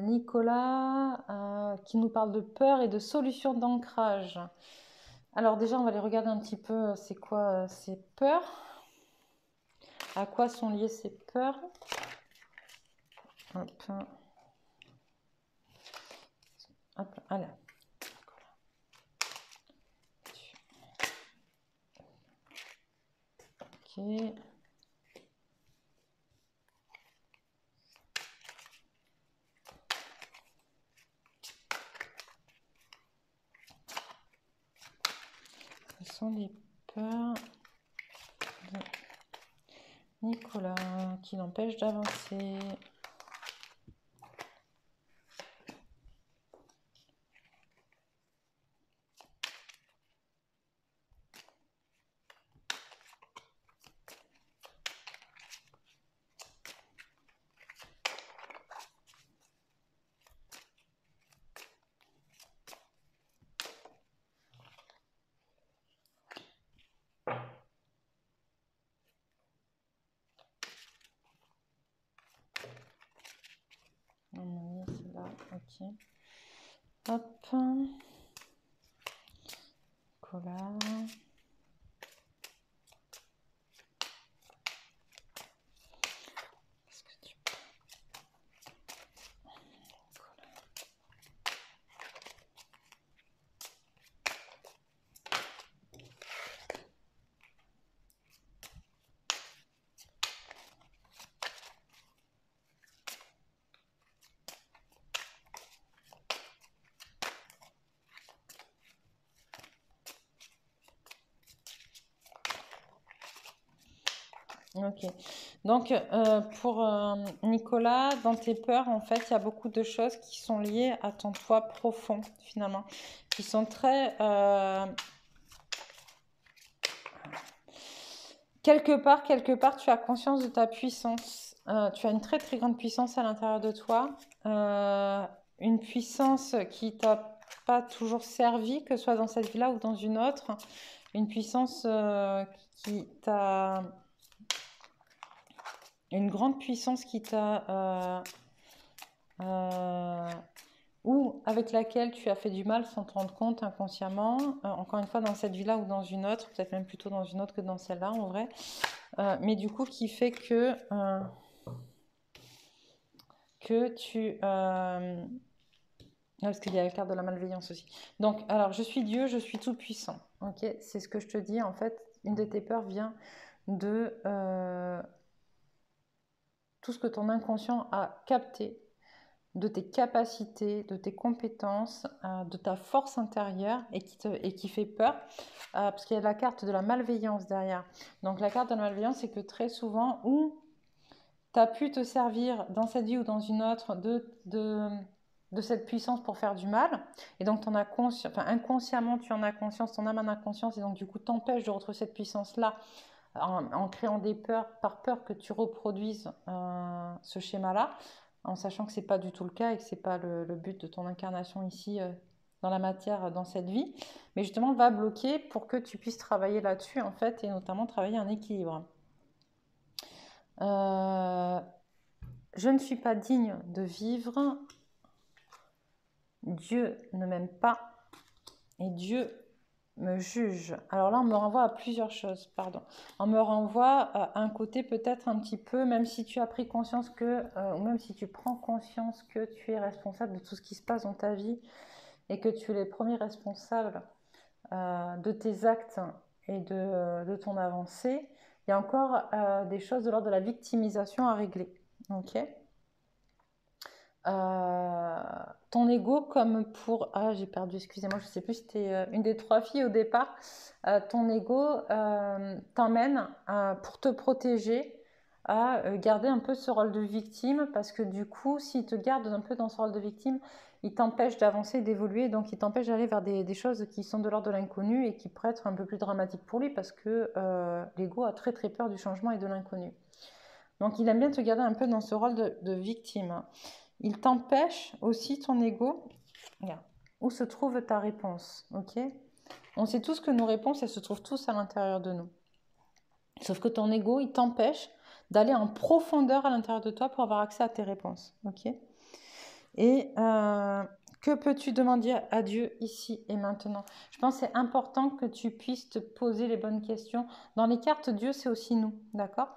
Nicolas qui nous parle de peur et de solutions d'ancrage. Alors déjà, on va aller regarder un petit peu c'est quoi ces peurs. À quoi sont liées ces peurs. Hop. Hop, allez. Ok. Ce sont les peurs de Nicolas qui l'empêchent d'avancer. Ok. Hop. Nicolas. Qu'est-ce que tu peux... Ok. Donc, pour Nicolas, dans tes peurs, en fait, il y a beaucoup de choses qui sont liées à ton toi profond, finalement, qui sont très... quelque part, tu as conscience de ta puissance. Tu as une très, très grande puissance à l'intérieur de toi. Une puissance qui t'a pas toujours servi, que ce soit dans cette vie-là ou dans une autre. Une puissance qui t'a... Une grande puissance qui t'a... ou avec laquelle tu as fait du mal sans te rendre compte inconsciemment, encore une fois dans cette vie-là ou dans une autre, peut-être même plutôt dans une autre que dans celle-là en vrai, mais du coup qui fait que tu... parce qu'il y a la carte de la malveillance aussi. Donc, alors, je suis Dieu, je suis tout puissant. Ok, c'est ce que je te dis. En fait, une de tes peurs vient de tout ce que ton inconscient a capté, de tes capacités, de tes compétences, de ta force intérieure et qui fait peur, parce qu'il y a la carte de la malveillance derrière. Donc, la carte de la malveillance, c'est que très souvent, où tu as pu te servir dans cette vie ou dans une autre de cette puissance pour faire du mal, et donc en as enfin, inconsciemment tu en as conscience, ton âme en a conscience, et donc du coup t'empêches de retrouver cette puissance-là en créant des peurs, par peur que tu reproduises ce schéma-là, en sachant que c'est pas du tout le cas et que c'est pas le but de ton incarnation ici dans la matière, dans cette vie, mais justement va bloquer pour que tu puisses travailler là-dessus en fait, et notamment travailler un équilibre. Je ne suis pas digne de vivre. Dieu ne m'aime pas et Dieu me juge. Alors là, on me renvoie à plusieurs choses, pardon. On me renvoie à un côté peut-être un petit peu, même si tu as pris conscience que, ou même si tu prends conscience que tu es responsable de tout ce qui se passe dans ta vie et que tu es le premier responsable de tes actes et de ton avancée, il y a encore des choses de l'ordre de la victimisation à régler. Ok ? Ton ego comme pour... Ah, j'ai perdu, excusez-moi, je ne sais plus, c'était une des trois filles au départ. Ton ego t'emmène pour te protéger à garder un peu ce rôle de victime, parce que du coup, s'il te garde un peu dans ce rôle de victime, il t'empêche d'avancer, d'évoluer, donc il t'empêche d'aller vers des choses qui sont de l'ordre de l'inconnu et qui pourraient être un peu plus dramatiques pour lui, parce que l'ego a très très peur du changement et de l'inconnu. Donc il aime bien te garder un peu dans ce rôle de victime. Il t'empêche aussi, ton ego, regarde, où se trouve ta réponse, ok? On sait tous que nos réponses, elles se trouvent tous à l'intérieur de nous. Sauf que ton ego, il t'empêche d'aller en profondeur à l'intérieur de toi pour avoir accès à tes réponses, ok? Et que peux-tu demander à Dieu ici et maintenant? Je pense que c'est important que tu puisses te poser les bonnes questions. Dans les cartes, Dieu, c'est aussi nous, d'accord?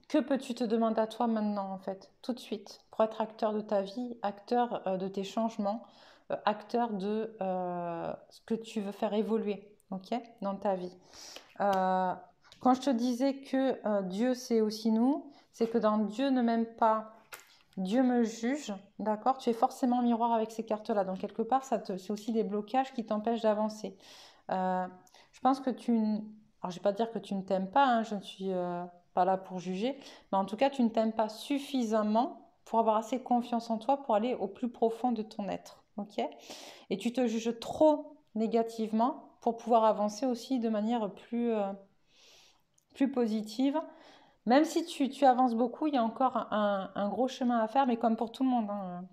Que peux-tu te demander à toi maintenant, en fait, tout de suite, pour être acteur de ta vie, acteur de tes changements, acteur de ce que tu veux faire évoluer, ok, dans ta vie. Quand je te disais que Dieu, c'est aussi nous, c'est que dans Dieu ne m'aime pas, Dieu me juge, d'accord? Tu es forcément en miroir avec ces cartes-là. Donc, quelque part, c'est aussi des blocages qui t'empêchent d'avancer. Je pense que alors, je ne vais pas dire que tu ne t'aimes pas, hein, je ne suis pas là pour juger, mais en tout cas, tu ne t'aimes pas suffisamment pour avoir assez confiance en toi pour aller au plus profond de ton être, ok? Et tu te juges trop négativement pour pouvoir avancer aussi de manière plus positive. Même si tu avances beaucoup, il y a encore un gros chemin à faire, mais comme pour tout le monde, hein.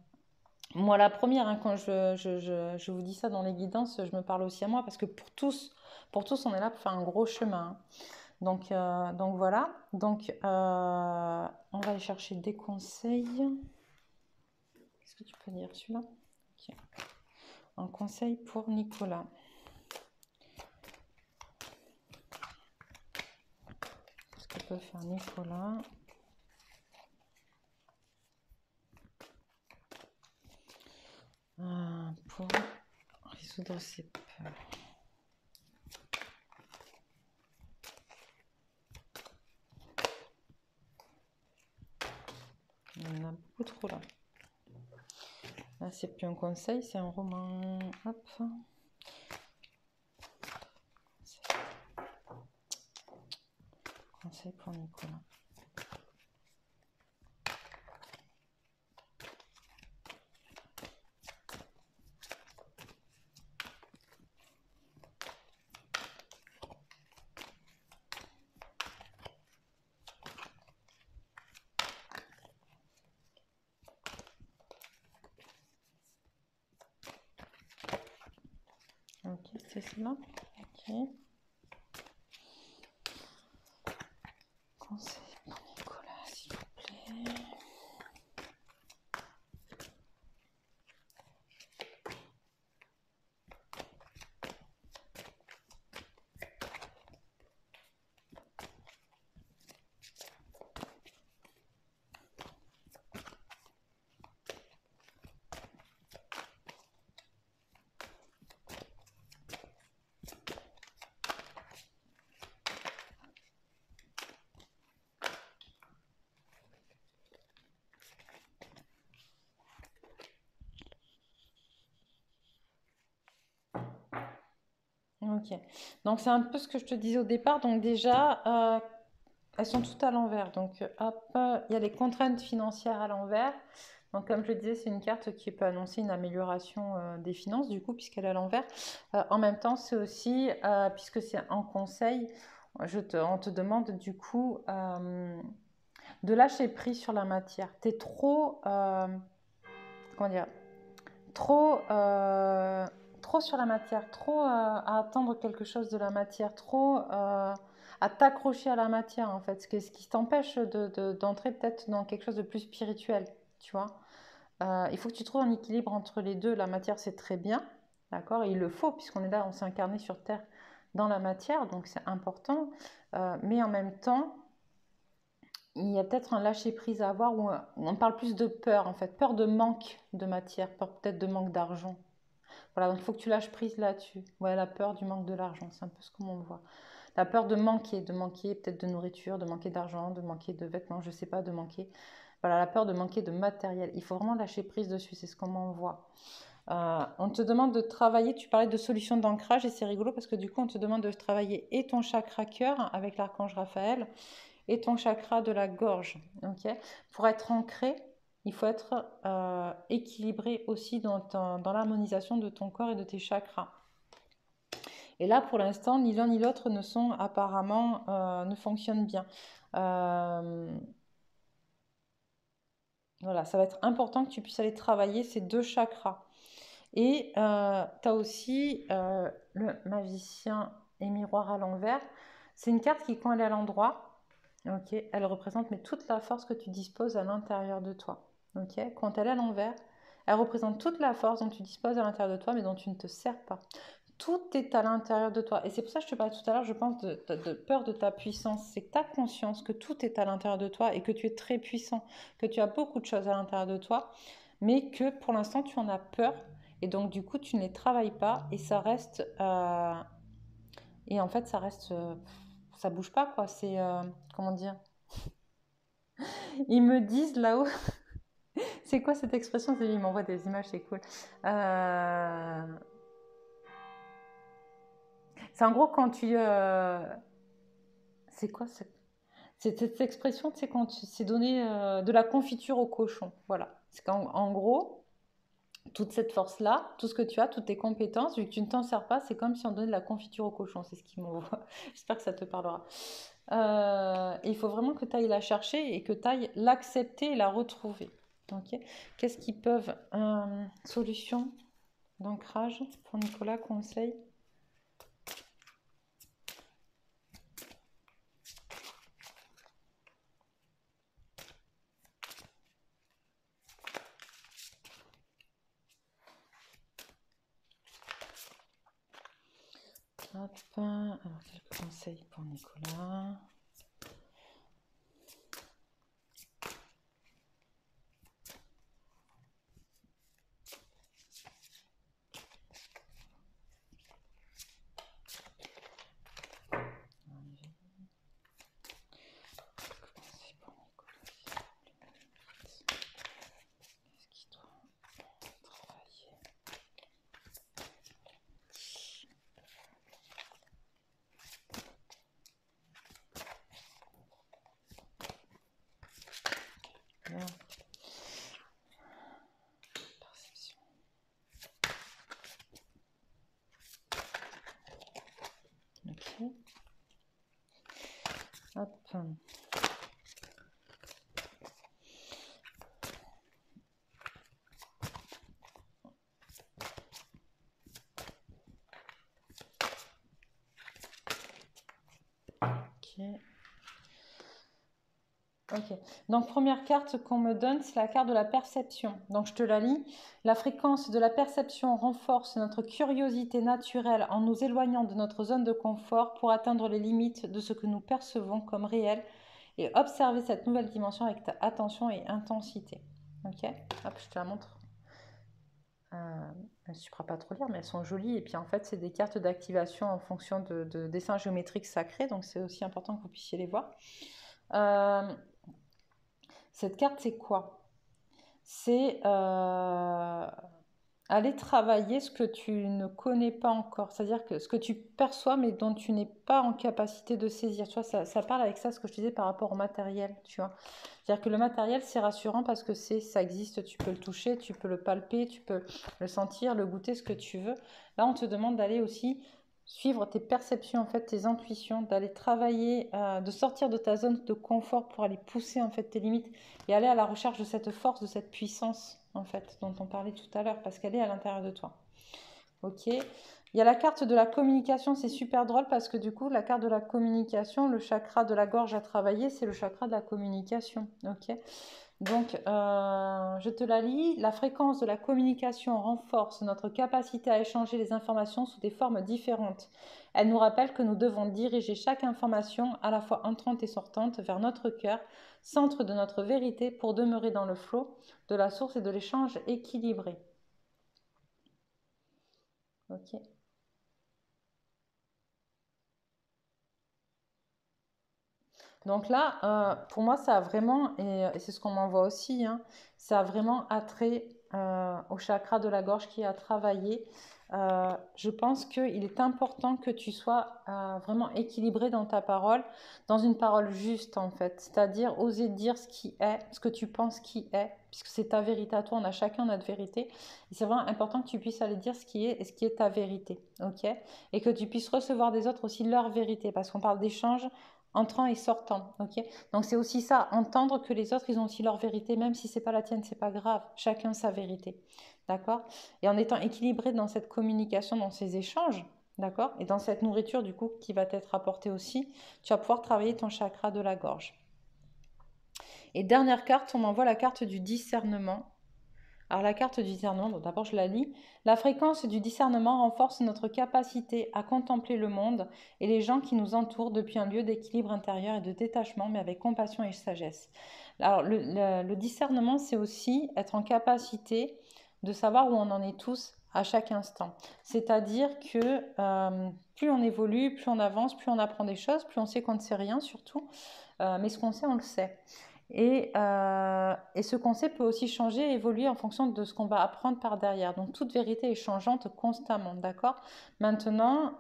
Moi, la première, hein, quand je vous dis ça dans les guidances, je me parle aussi à moi, parce que pour tous, on est là pour faire un gros chemin, hein. Donc voilà. Donc, on va aller chercher des conseils. Qu'est-ce que tu peux dire celui-là? Ok. Un conseil pour Nicolas. Qu'est-ce que peut faire Nicolas pour résoudre ses peurs? Il y en a beaucoup trop là. Là, c'est plus un conseil, c'est un roman. Hop. Conseil pour Nicolas. Ok, c'est cela. Ok. Conseil pour Nicolas, s'il vous plaît. Ok, donc c'est un peu ce que je te disais au départ. Donc déjà, elles sont toutes à l'envers. Donc hop, il y a les contraintes financières à l'envers. Donc comme je le disais, c'est une carte qui peut annoncer une amélioration des finances du coup, puisqu'elle est à l'envers. En même temps, c'est aussi, puisque c'est un conseil, on te demande du coup de lâcher prise sur la matière. Tu es trop, comment dire, trop, trop sur la matière, trop à attendre quelque chose de la matière, trop à t'accrocher à la matière en fait, ce qui t'empêche d'entrer peut-être dans quelque chose de plus spirituel, tu vois. Il faut que tu trouves un équilibre entre les deux. La matière, c'est très bien, d'accord, et il le faut puisqu'on est là, on s'est incarné sur Terre dans la matière, donc c'est important. Mais en même temps, il y a peut-être un lâcher-prise à avoir où on parle plus de peur en fait, peur de manque de matière, peur peut-être de manque d'argent. Voilà, donc il faut que tu lâches prise là-dessus. Ouais, la peur du manque de l'argent, c'est un peu ce qu'on voit. La peur de manquer peut-être de nourriture, de manquer d'argent, de manquer de vêtements, je sais pas, de manquer. Voilà, la peur de manquer de matériel. Il faut vraiment lâcher prise dessus, c'est ce qu'on voit. On te demande de travailler, tu parlais de solutions d'ancrage et c'est rigolo parce que du coup on te demande de travailler et ton chakra cœur avec l'archange Raphaël et ton chakra de la gorge. Okay, pour être ancré, il faut être équilibré aussi dans l'harmonisation de ton corps et de tes chakras. Et là, pour l'instant, ni l'un ni l'autre ne sont apparemment, ne fonctionnent bien. Voilà, ça va être important que tu puisses aller travailler ces deux chakras. Et tu as aussi le magicien et miroir à l'envers. C'est une carte qui, quand elle est à l'endroit, okay, elle représente mais toute la force que tu disposes à l'intérieur de toi. Okay, quand elle est à l'envers, elle représente toute la force dont tu disposes à l'intérieur de toi, mais dont tu ne te sers pas. Tout est à l'intérieur de toi. Et c'est pour ça que je te parlais tout à l'heure, je pense, de peur de ta puissance. C'est que tu as conscience que tout est à l'intérieur de toi et que tu es très puissant, que tu as beaucoup de choses à l'intérieur de toi, mais que pour l'instant, tu en as peur. Et donc, du coup, tu ne les travailles pas et ça reste. Et en fait, ça reste. Ça bouge pas, quoi. C'est. Comment dire? Ils me disent là-haut. C'est quoi cette expression? Ils m'envoient des images, c'est cool. C'est en gros quand tu. C'est quoi cette expression? C'est quand tu c'est donné de la confiture au cochon. Voilà. C'est qu'en gros, toute cette force-là, tout ce que tu as, toutes tes compétences, vu que tu ne t'en sers pas, c'est comme si on donnait de la confiture au cochon. C'est ce qui m'envoie. J'espère que ça te parlera. Et il faut vraiment que tu ailles la chercher et que tu ailles l'accepter et la retrouver. Ok. Qu'est-ce qu'ils peuvent. Solution d'ancrage pour Nicolas, conseil. alors quelques conseils pour Nicolas. Perception. Ok. Hop. Ok. Ok. Donc, première carte qu'on me donne, c'est la carte de la perception. Donc, je te la lis. La fréquence de la perception renforce notre curiosité naturelle en nous éloignant de notre zone de confort pour atteindre les limites de ce que nous percevons comme réel et observer cette nouvelle dimension avec attention et intensité. Ok. Hop, je te la montre. Je ne pourras pas trop lire, mais elles sont jolies. Et puis, en fait, c'est des cartes d'activation en fonction de dessins géométriques sacrés. Donc, c'est aussi important que vous puissiez les voir. Cette carte, c'est quoi? C'est aller travailler ce que tu ne connais pas encore. C'est-à-dire que ce que tu perçois, mais dont tu n'es pas en capacité de saisir. Tu vois, ça parle avec ça, ce que je disais par rapport au matériel, tu vois. C'est-à-dire que le matériel, c'est rassurant parce que ça existe, tu peux le toucher, tu peux le palper, tu peux le sentir, le goûter, ce que tu veux. Là, on te demande d'aller aussi suivre tes perceptions, en fait, tes intuitions, d'aller travailler, de sortir de ta zone de confort pour aller pousser, en fait, tes limites et aller à la recherche de cette force, de cette puissance, en fait, dont on parlait tout à l'heure, parce qu'elle est à l'intérieur de toi. Ok. Il y a la carte de la communication, c'est super drôle parce que du coup, la carte de la communication, le chakra de la gorge à travailler, c'est le chakra de la communication. Ok. Donc, je te la lis. La fréquence de la communication renforce notre capacité à échanger les informations sous des formes différentes. Elle nous rappelle que nous devons diriger chaque information, à la fois entrante et sortante, vers notre cœur, centre de notre vérité, pour demeurer dans le flot de la source et de l'échange équilibré. Ok. Donc là, pour moi, ça a vraiment, et c'est ce qu'on m'envoie aussi, hein, ça a vraiment attrait au chakra de la gorge qui a travaillé. Je pense qu'il est important que tu sois vraiment équilibré dans ta parole, dans une parole juste en fait, c'est-à-dire oser dire ce qui est, ce que tu penses qui est, puisque c'est ta vérité à toi, on a chacun notre vérité, et c'est vraiment important que tu puisses aller dire ce qui est et ce qui est ta vérité, ok? Et que tu puisses recevoir des autres aussi leur vérité, parce qu'on parle d'échange entrant et sortant, ok? Donc c'est aussi ça, entendre que les autres, ils ont aussi leur vérité, même si c'est pas la tienne, c'est pas grave, chacun sa vérité, d'accord? Et en étant équilibré dans cette communication, dans ces échanges, d'accord? Et dans cette nourriture, du coup, qui va t'être apportée aussi, tu vas pouvoir travailler ton chakra de la gorge. Et dernière carte, on m'envoie la carte du discernement. Alors la carte du discernement, bon, d'abord je la lis. La fréquence du discernement renforce notre capacité à contempler le monde et les gens qui nous entourent depuis un lieu d'équilibre intérieur et de détachement, mais avec compassion et sagesse. Alors le discernement, c'est aussi être en capacité de savoir où on en est tous à chaque instant. C'est-à-dire que plus on évolue, plus on avance, plus on apprend des choses, plus on sait qu'on ne sait rien surtout, mais ce qu'on sait, on le sait. Et ce concept peut aussi changer et évoluer en fonction de ce qu'on va apprendre par derrière. Donc toute vérité est changeante constamment, d'accord? Maintenant,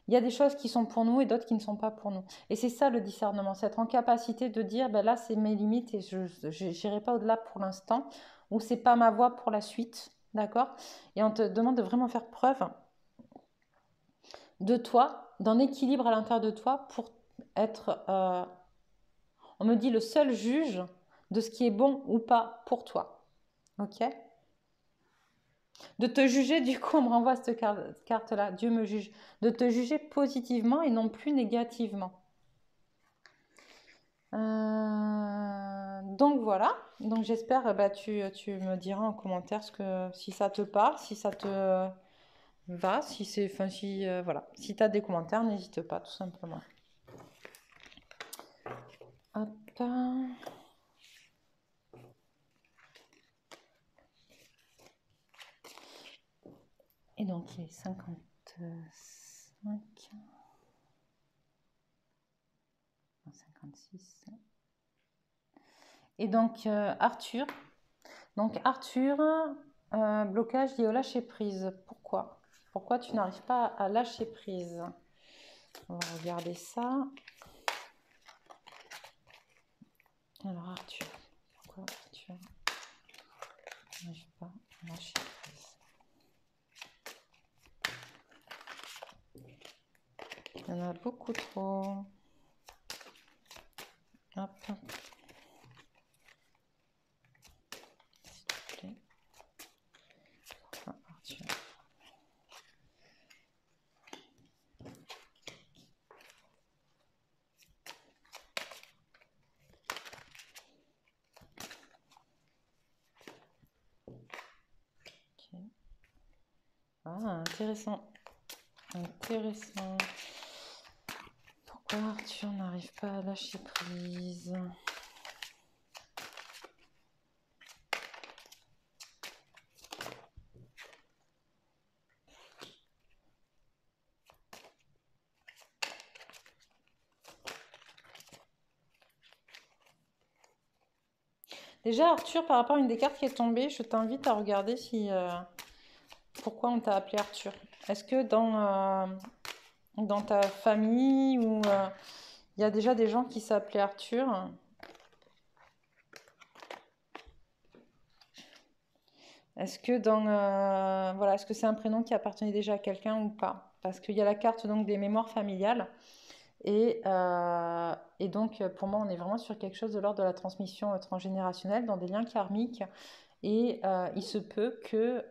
il y a des choses qui sont pour nous et d'autres qui ne sont pas pour nous. Et c'est ça le discernement, c'est être en capacité de dire, ben là c'est mes limites et je n'irai pas au-delà pour l'instant, ou c'est pas ma voie pour la suite, d'accord? Et on te demande de vraiment faire preuve de toi, d'un équilibre à l'intérieur de toi pour être... on me dit le seul juge de ce qui est bon ou pas pour toi. Ok? De te juger, du coup, on me renvoie cette carte-là. Dieu me juge. De te juger positivement et non plus négativement. Donc voilà. Donc j'espère, tu me diras en commentaire si ça te parle, si ça te va. Si c'est, enfin, si, voilà. Si tu as des commentaires, n'hésite pas, tout simplement. Hop. Et donc, il est 55. 56. Et donc, Arthur. Donc, Arthur, blocage lié au lâcher prise. Pourquoi? Pourquoi tu n'arrives pas à lâcher prise? On va regarder ça. Alors, Arthur. Pourquoi Arthur n'arrive pas à lâcher prise? Il y en a beaucoup trop. Hop. S'il te plaît. Pourquoi Arthur? Ok. Ah, intéressant. Intéressant. Pourquoi Arthur n'arrive pas à lâcher prise? Déjà, Arthur, par rapport à une des cartes qui est tombée, je t'invite à regarder si pourquoi on t'a appelé Arthur. Est-ce que dans ta famille ou il y a déjà des gens qui s'appelaient Arthur? Est-ce que voilà, est-ce que c'est un prénom qui appartenait déjà à quelqu'un ou pas? Parce qu'il y a la carte donc des mémoires familiales et donc pour moi on est vraiment sur quelque chose de l'ordre de la transmission transgénérationnelle dans des liens karmiques et il se peut que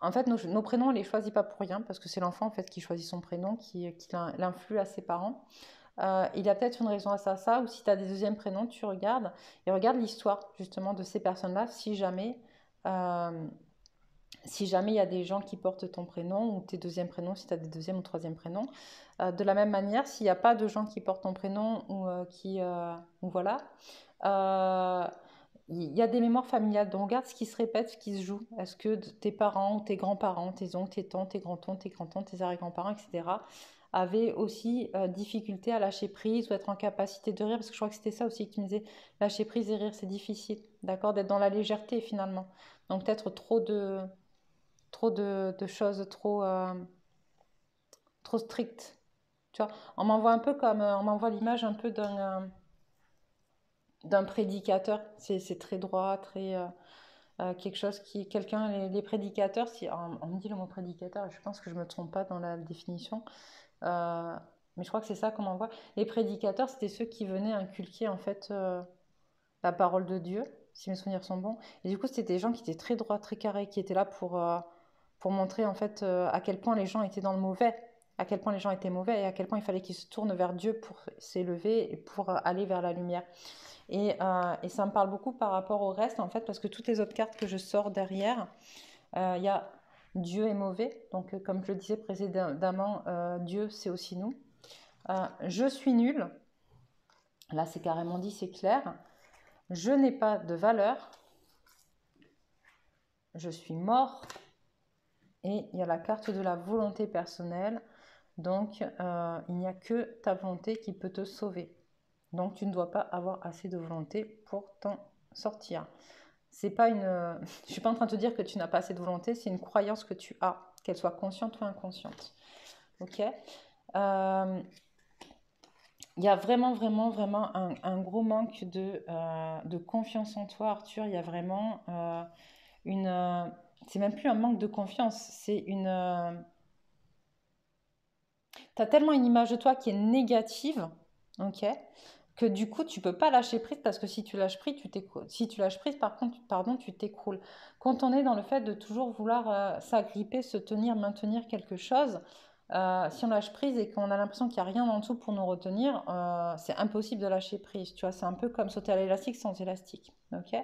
en fait nos prénoms on les choisit pas pour rien parce que c'est l'enfant en fait qui choisit son prénom qui l'influe à ses parents. Il y a peut-être une raison à ça, ou si tu as des deuxièmes prénoms, tu regardes et regarde l'histoire justement de ces personnes-là, euh, si jamais il y a des gens qui portent ton prénom ou tes deuxièmes prénoms, si tu as des deuxièmes ou troisièmes prénoms. De la même manière, s'il n'y a pas de gens qui portent ton prénom ou voilà, euh, il y a des mémoires familiales. Donc regarde ce qui se répète, ce qui se joue. Est-ce que tes parents ou tes grands-parents, tes oncles, tes tantes, tes grands-tantes, tes grands-tantes, tes arrière-grands-parents, etc., avaient aussi difficulté à lâcher prise ou être en capacité de rire? Parce que je crois que c'était ça aussi que tu me disais, lâcher prise et rire, c'est difficile, d'accord, d'être dans la légèreté finalement. Donc peut-être trop de choses trop strictes. Tu vois, on m'envoie un peu comme, on m'envoie l'image un peu d'un prédicateur. C'est très droit, très quelque chose qui, quelqu'un, les prédicateurs, si on me dit le mot prédicateur, et je pense que je me trompe pas dans la définition, euh, mais je crois que c'est ça qu'on m'envoie. Les prédicateurs, c'était ceux qui venaient inculquer en fait la parole de Dieu, si mes souvenirs sont bons. Et du coup, c'était des gens qui étaient très droits, très carrés, qui étaient là pour montrer en fait à quel point les gens étaient dans le mauvais, à quel point les gens étaient mauvais et à quel point il fallait qu'ils se tournent vers Dieu pour s'élever et pour aller vers la lumière. Et ça me parle beaucoup par rapport au reste en fait, parce que toutes les autres cartes que je sors derrière, il y a Dieu est mauvais, donc comme je le disais précédemment, Dieu c'est aussi nous. Je suis nul, là c'est carrément dit, c'est clair. Je n'ai pas de valeur, je suis mort, et il y a la carte de la volonté personnelle. Donc, il n'y a que ta volonté qui peut te sauver. Donc, tu ne dois pas avoir assez de volonté pour t'en sortir. C'est pas une, je suis pas en train de te dire que tu n'as pas assez de volonté, c'est une croyance que tu as, qu'elle soit consciente ou inconsciente. Ok. Il y a vraiment, vraiment, vraiment un gros manque de confiance en toi, Arthur. Il y a vraiment une. C'est même plus un manque de confiance, c'est une. Tu as tellement une image de toi qui est négative, ok, que du coup, tu peux pas lâcher prise parce que si tu lâches prise, tu t'écroules. Si tu lâches prise, par contre, pardon, tu t'écroules. Quand on est dans le fait de toujours vouloir s'agripper, se tenir, maintenir quelque chose, si on lâche prise et qu'on a l'impression qu'il n'y a rien en dessous pour nous retenir, c'est impossible de lâcher prise. Tu vois, c'est un peu comme sauter à l'élastique sans élastique. Ok.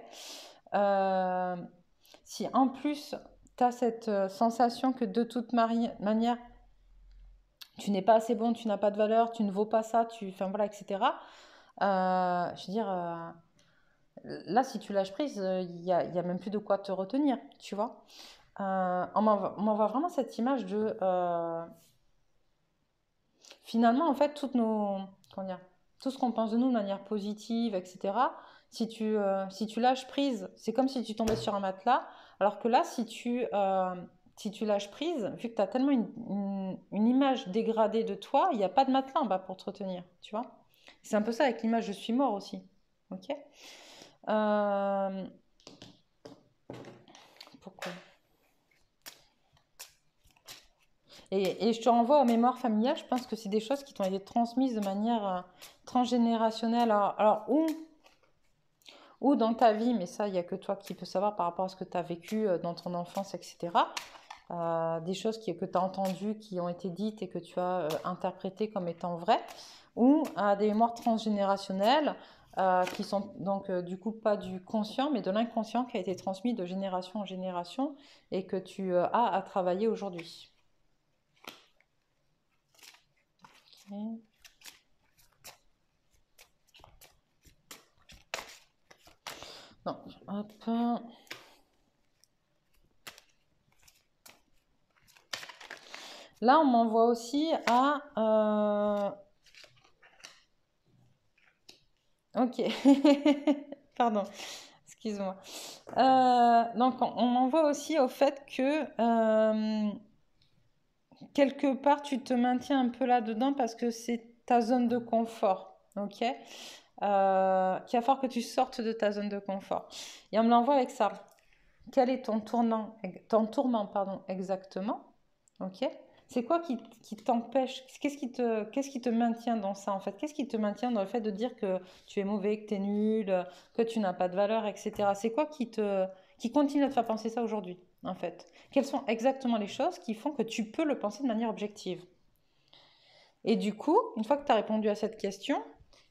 Euh, si en plus as cette sensation que de toute manière, tu n'es pas assez bon, tu n'as pas de valeur, tu ne vaux pas ça, enfin voilà, etc. Je veux dire, là, si tu lâches prise, il y a même plus de quoi te retenir, tu vois. On m'envoie vraiment cette image de finalement, en fait, comment dire, tout ce qu'on pense de nous de manière positive, etc. Si tu lâches prise, c'est comme si tu tombais sur un matelas. Alors que là, si tu lâches prise, vu que tu as tellement une image dégradée de toi, il n'y a pas de matelas en bas pour te retenir, tu vois. C'est un peu ça avec l'image je suis mort aussi. Ok. Euh, Pourquoi? Et je te renvoie aux mémoires familiales. Je pense que c'est des choses qui t'ont été transmises de manière transgénérationnelle. Alors, ou dans ta vie, mais ça, il n'y a que toi qui peux savoir par rapport à ce que tu as vécu dans ton enfance, etc. Des choses que tu as entendues, qui ont été dites et que tu as interprétées comme étant vraies, ou des mémoires transgénérationnelles qui sont donc du coup pas du conscient, mais de l'inconscient qui a été transmis de génération en génération et que tu as à travailler aujourd'hui. Ok. Non, hop. Là, on m'envoie aussi à... Ok, pardon, excuse-moi. Donc, on m'envoie aussi au fait que quelque part, tu te maintiens un peu là-dedans parce que c'est ta zone de confort, ok? Qu'il va falloir que tu sortes de ta zone de confort. Et on me l'envoie avec ça. Quel est ton tourment, pardon, exactement? Ok? C'est quoi qui t'empêche? Qu'est-ce qui te maintient dans ça en fait? Qu'est-ce qui te maintient dans le fait de dire que tu es mauvais, que tu es nul, que tu n'as pas de valeur, etc. C'est quoi qui continue à te faire penser ça aujourd'hui en fait? Quelles sont exactement les choses qui font que tu peux le penser de manière objective? Et du coup, une fois que tu as répondu à cette question,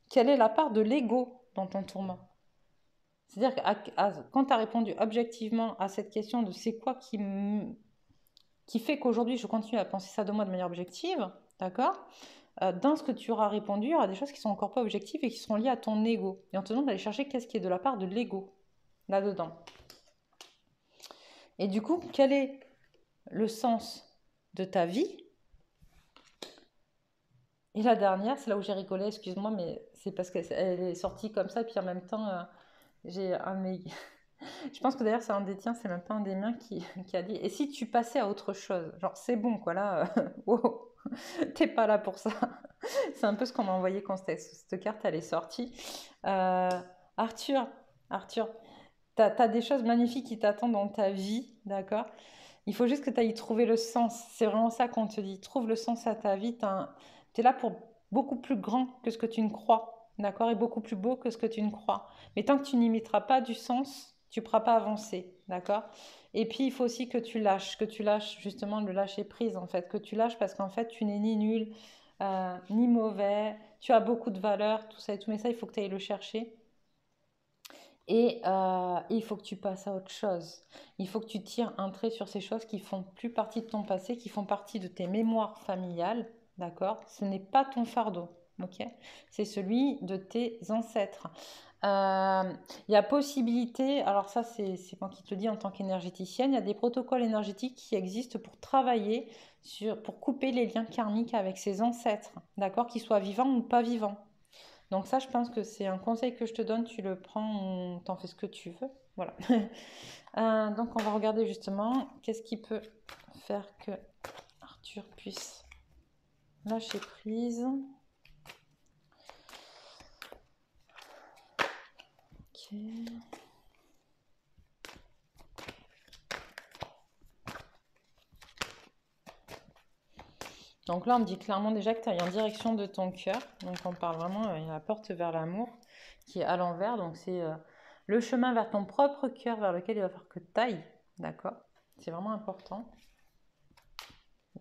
quelle est la part de l'ego dans ton tourment? C'est-à-dire que quand tu as répondu objectivement à cette question de c'est quoi qui fait qu'aujourd'hui je continue à penser ça de moi de manière objective, d'accord? Dans ce que tu auras répondu, il y aura des choses qui sont encore pas objectives et qui seront liées à ton ego. Et on te demande d'aller chercher qu'est-ce qui est de la part de l'ego là-dedans. Et du coup, quel est le sens de ta vie? Et la dernière, c'est là où j'ai rigolé, excuse-moi, mais c'est parce qu'elle est sortie comme ça, puis en même temps, j'ai un de mes... Je pense que d'ailleurs c'est un des tiens, c'est même pas un des miens qui a dit et si tu passais à autre chose? Genre c'est bon quoi là, wow, t'es pas là pour ça. C'est un peu ce qu'on m'a envoyé quand cette carte elle est sortie. Euh, Arthur, Arthur, t'as des choses magnifiques qui t'attendent dans ta vie, d'accord? Il faut juste que tu ailles trouver le sens. C'est vraiment ça qu'on te dit. Trouve le sens à ta vie. T'es là pour beaucoup plus grand que ce que tu ne crois, d'accord? Et beaucoup plus beau que ce que tu ne crois. Mais tant que tu n'y mettras pas du sens, tu ne pourras pas avancer, d'accord? Et puis, il faut aussi que tu lâches justement le lâcher prise, en fait. Que tu lâches parce qu'en fait, tu n'es ni nul, ni mauvais. Tu as beaucoup de valeur, tout ça et tout. Mais ça, il faut que tu ailles le chercher. Et il faut que tu passes à autre chose. Il faut que tu tires un trait sur ces choses qui font plus partie de ton passé, qui font partie de tes mémoires familiales, d'accord? Ce n'est pas ton fardeau, ok? C'est celui de tes ancêtres. Il y a possibilité, alors ça c'est moi qui te le dis en tant qu'énergéticienne, il y a des protocoles énergétiques qui existent pour travailler pour couper les liens karmiques avec ses ancêtres, d'accord? Qu'ils soient vivants ou pas vivants. Donc ça, je pense que c'est un conseil que je te donne, tu le prends, t'en fais ce que tu veux. Voilà. Donc on va regarder justement qu'est-ce qui peut faire que Arthur puisse lâcher prise. Ok. Donc là, on me dit clairement déjà que tu ailles en direction de ton cœur. Donc on parle vraiment, il y a la porte vers l'amour qui est à l'envers. Donc c'est le chemin vers ton propre cœur vers lequel il va falloir que tu ailles. D'accord? C'est vraiment important.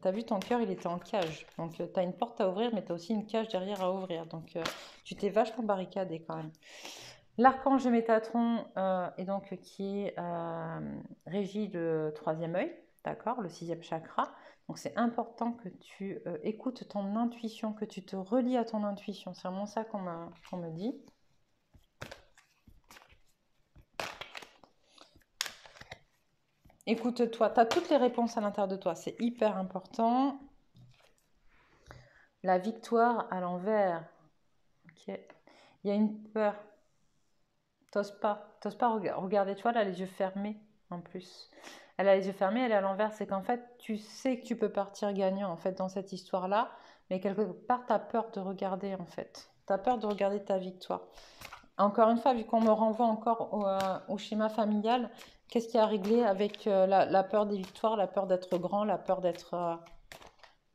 Tu as vu, ton cœur, il était en cage. Donc tu as une porte à ouvrir, mais tu as aussi une cage derrière à ouvrir. Donc tu t'es vachement barricadé quand même. L'archange de Métatron, et donc qui est régit le troisième œil, d'accord, le sixième chakra. Donc c'est important que tu écoutes ton intuition, que tu te relis à ton intuition. C'est vraiment ça qu'on me dit. Écoute-toi, tu as toutes les réponses à l'intérieur de toi, c'est hyper important. La victoire à l'envers. Ok. Il y a une peur. T'oses pas regarder, tu vois, elle a les yeux fermés en plus. Elle a les yeux fermés, elle est à l'envers. C'est qu'en fait, tu sais que tu peux partir gagnant en fait dans cette histoire-là, mais quelque part, tu as peur de regarder en fait. Tu as peur de regarder ta victoire. Encore une fois, vu qu'on me renvoie encore au schéma familial, qu'est-ce qui a réglé avec la peur des victoires, la peur d'être grand, la peur d'être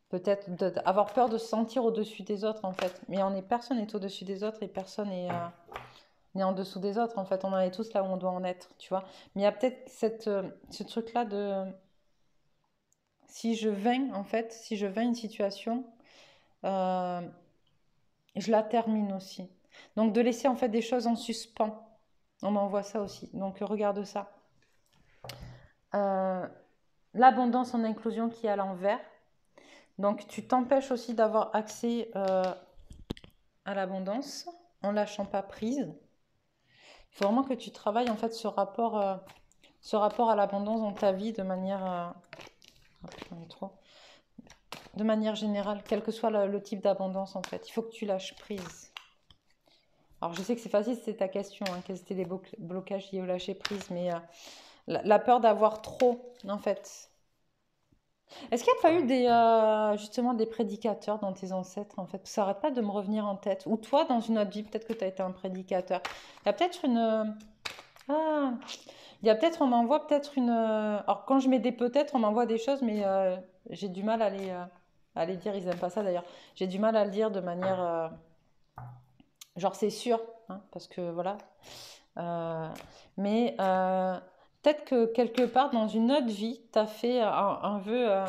peut-être avoir peur de se sentir au-dessus des autres en fait. Mais personne n'est au-dessus des autres et personne n'est en dessous des autres en fait. On en est tous là où on doit en être, tu vois. Mais il y a peut-être ce truc-là de si je vainc en fait, si je vainc une situation, euh, je la termine aussi. Donc de laisser en fait des choses en suspens. On m'envoie ça aussi. Donc regarde ça. Euh, L'abondance en inclusion qui est à l'envers. Donc tu t'empêches aussi d'avoir accès à l'abondance en lâchant pas prise. Il faut vraiment que tu travailles en fait ce rapport à l'abondance dans ta vie de manière générale, quel que soit le type d'abondance en fait. Il faut que tu lâches prise. Alors je sais que c'est facile, c'est ta question, hein, quels étaient les blocages liés au lâcher prise, mais la peur d'avoir trop en fait. Est-ce qu'il n'y a pas eu justement des prédicateurs dans tes ancêtres en fait? Ça n'arrête pas de me revenir en tête. Ou toi, dans une autre vie, peut-être que tu as été un prédicateur. Il y a peut-être ah, il y a peut-être, on m'envoie peut-être alors quand je mets des peut-être, on m'envoie des choses, mais j'ai du mal à les dire. Ils n'aiment pas ça d'ailleurs. J'ai du mal à le dire de manière, genre c'est sûr, hein, parce que voilà. Euh, mais peut-être que quelque part dans une autre vie, tu as fait un vœu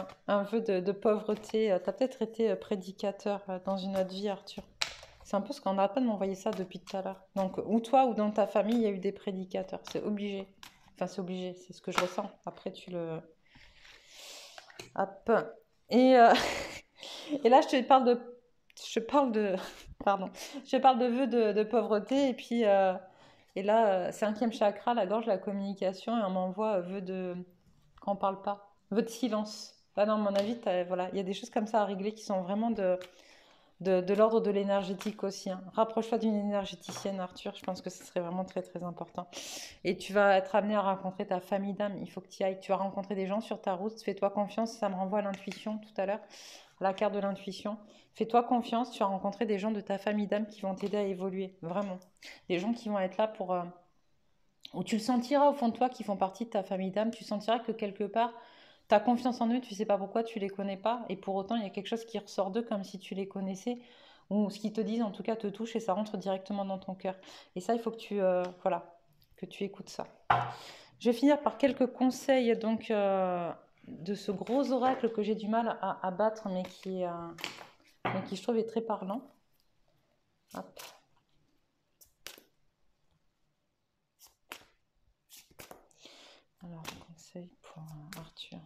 de pauvreté. Tu as peut-être été prédicateur dans une autre vie, Arthur. C'est un peu ce qu'on n'arrête pas de m'envoyer ça depuis tout à l'heure. Donc, ou toi ou dans ta famille, il y a eu des prédicateurs. C'est obligé. Enfin, c'est obligé. C'est ce que je ressens. Après, tu le. Hop. Et, et là, Je parle de. Pardon. Je parle de vœux de pauvreté. Et puis. Et là, cinquième chakra, la gorge, la communication. Et on m'envoie vœux de. Quand on parle pas. Vœux de silence. Là, dans mon avis, voilà. Il y a des choses comme ça à régler qui sont vraiment de l'ordre de l'énergétique aussi, hein. Rapproche-toi d'une énergéticienne, Arthur. Je pense que ce serait vraiment très très important. Et tu vas être amené à rencontrer ta famille d'âme. Il faut que tu y ailles. Tu vas rencontrer des gens sur ta route. Fais-toi confiance. Ça me renvoie à l'intuition tout à l'heure, la carte de l'intuition. Fais-toi confiance. Tu vas rencontrer des gens de ta famille d'âme qui vont t'aider à évoluer. Vraiment. Des gens qui vont être là pour. Où tu le sentiras au fond de toi qui font partie de ta famille d'âme. Tu sentiras que quelque part, tu as confiance en eux, tu sais pas pourquoi, tu les connais pas, et pour autant, il y a quelque chose qui ressort d'eux comme si tu les connaissais, ou ce qu'ils te disent en tout cas te touche et ça rentre directement dans ton cœur. Et ça, il faut que voilà, que tu écoutes ça. Je vais finir par quelques conseils donc de ce gros oracle que j'ai du mal à battre, mais qui je trouve est très parlant. Hop. Alors, conseil pour Arthur.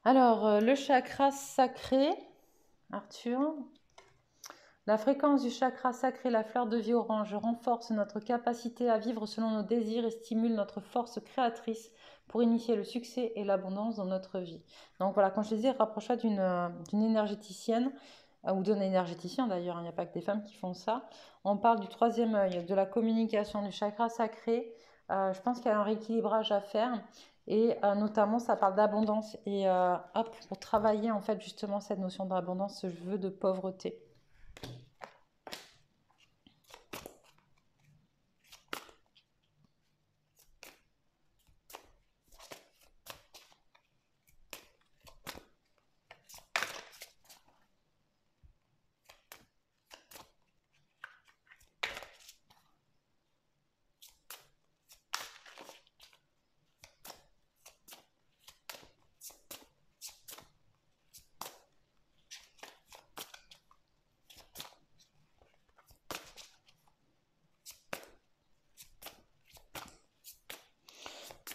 Alors, le chakra sacré, Arthur. La fréquence du chakra sacré, la fleur de vie orange, renforce notre capacité à vivre selon nos désirs et stimule notre force créatrice pour initier le succès et l'abondance dans notre vie. Donc voilà, quand je disais, rapproche-toi d'une énergéticienne, ou d'un énergéticien d'ailleurs, il n'y a pas que des femmes qui font ça. On parle du troisième œil, de la communication, du chakra sacré. Je pense qu'il y a un rééquilibrage à faire. Et notamment, ça parle d'abondance. Et hop, pour travailler en fait justement cette notion d'abondance, ce vœu de pauvreté.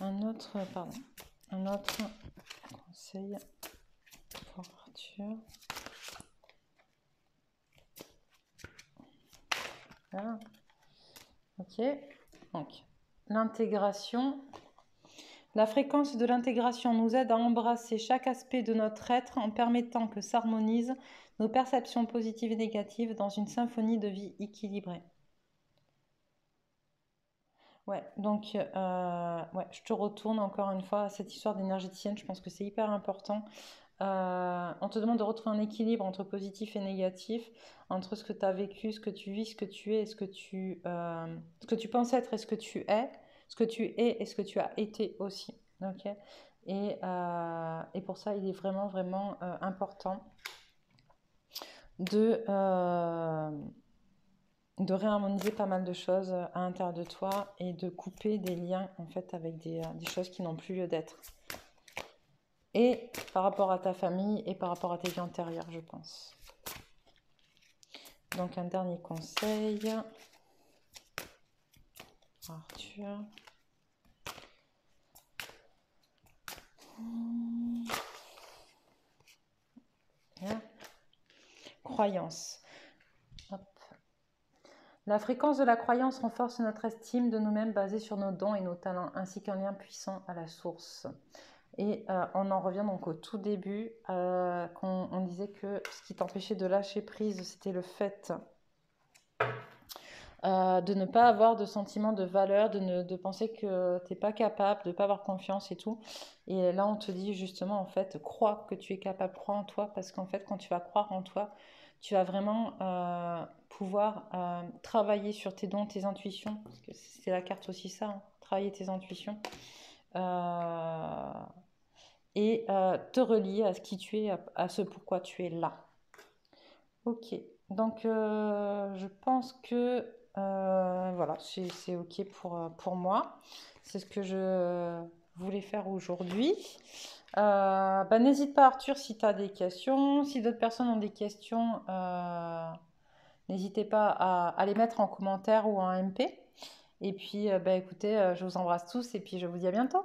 un autre conseil pour Arthur. Voilà. Ok, donc l'intégration. La fréquence de l'intégration nous aide à embrasser chaque aspect de notre être en permettant que s'harmonisent nos perceptions positives et négatives dans une symphonie de vie équilibrée. Ouais, donc ouais, je te retourne encore une fois à cette histoire d'énergéticienne, je pense que c'est hyper important. On te demande de retrouver un équilibre entre positif et négatif, entre ce que tu as vécu, ce que tu vis, ce que tu es, et ce que tu penses être et ce que tu es, ce que tu es et ce que tu as été aussi. Ok. Et pour ça, il est vraiment, vraiment important de, euh, de réharmoniser pas mal de choses à l'intérieur de toi et de couper des liens en fait avec des choses qui n'ont plus lieu d'être. Et par rapport à ta famille et par rapport à tes vies antérieures, je pense. Donc un dernier conseil. Arthur. Bien. Croyance. Hop. La fréquence de la croyance renforce notre estime de nous-mêmes basée sur nos dons et nos talents, ainsi qu'un lien puissant à la source. Et on en revient donc au tout début, quand on disait que ce qui t'empêchait de lâcher prise, c'était le fait de ne pas avoir de sentiment de valeur, de penser que tu n'es pas capable, de ne pas avoir confiance et tout. Et là, on te dit justement, en fait, crois que tu es capable, crois en toi, parce qu'en fait, quand tu vas croire en toi, tu vas vraiment pouvoir travailler sur tes dons, tes intuitions, parce que c'est la carte aussi ça, hein, travailler tes intuitions. Et te relier à ce qui tu es, à ce pourquoi tu es là. Ok, donc je pense que voilà, c'est ok pour moi. C'est ce que je voulais faire aujourd'hui. Bah, n'hésite pas Arthur si tu as des questions. Si d'autres personnes ont des questions, n'hésitez pas à les mettre en commentaire ou en MP. Et puis bah, écoutez, je vous embrasse tous et puis je vous dis à bientôt.